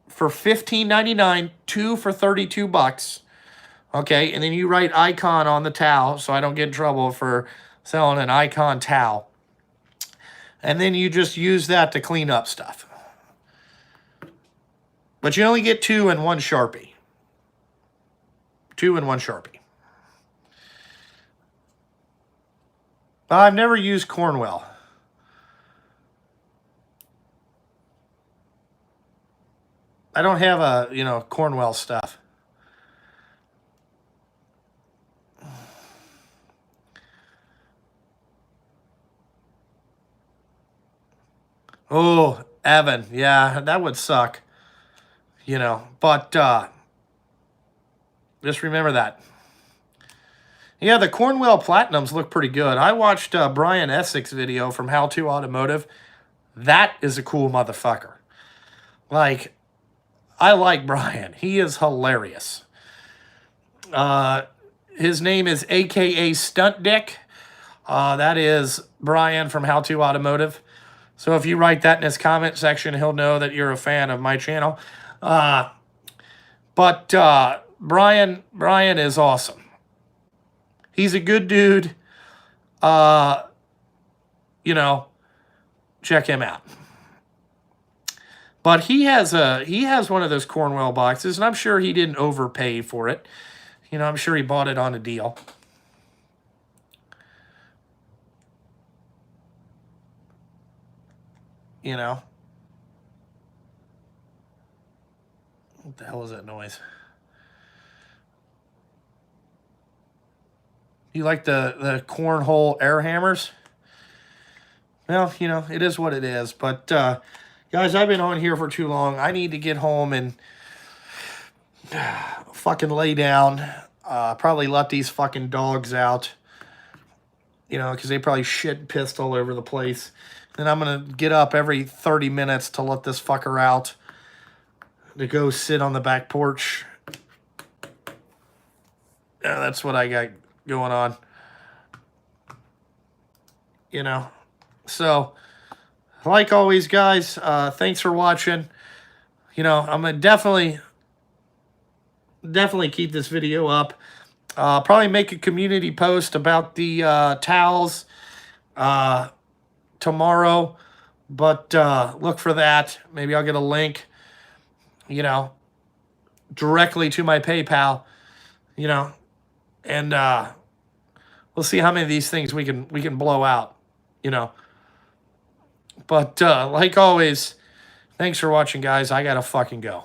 for $15.99. 2 for $32. Okay. And then you write Icon on the towel so I don't get in trouble for selling an Icon towel. And then you just use that to clean up stuff. But you only get 2 and 1 Sharpie. 2 and 1 Sharpie. I've never used Cornwell. I don't have a, Cornwell stuff. Oh, Evan. Yeah, that would suck. But just remember that. Yeah, the Cornwell Platinums look pretty good. I watched Brian Essex video from How To Automotive. That is a cool motherfucker. Like, I like Brian. He is hilarious. His name is AKA Stunt Dick. That is Brian from How To Automotive. So if you write that in his comment section, he'll know that you're a fan of my channel. But Brian is awesome. He's a good dude. Check him out. But he has one of those Cornwell boxes, and I'm sure he didn't overpay for it. I'm sure he bought it on a deal. What the hell is that noise? You like the cornhole air hammers? Well, it is what it is. But, guys, I've been on here for too long. I need to get home and fucking lay down. Probably let these fucking dogs out. Because they probably shit and pissed all over the place. Then I'm going to get up every 30 minutes to let this fucker out. To go sit on the back porch. Yeah, that's what I got going on. So, like always, guys, thanks for watching. I'm going to definitely keep this video up. Probably make a community post about the towels tomorrow, but look for that. Maybe I'll get a link, you know, directly to my PayPal, you know, and we'll see how many of these things we can blow out, you know. But like always, thanks for watching, guys. I gotta fucking go.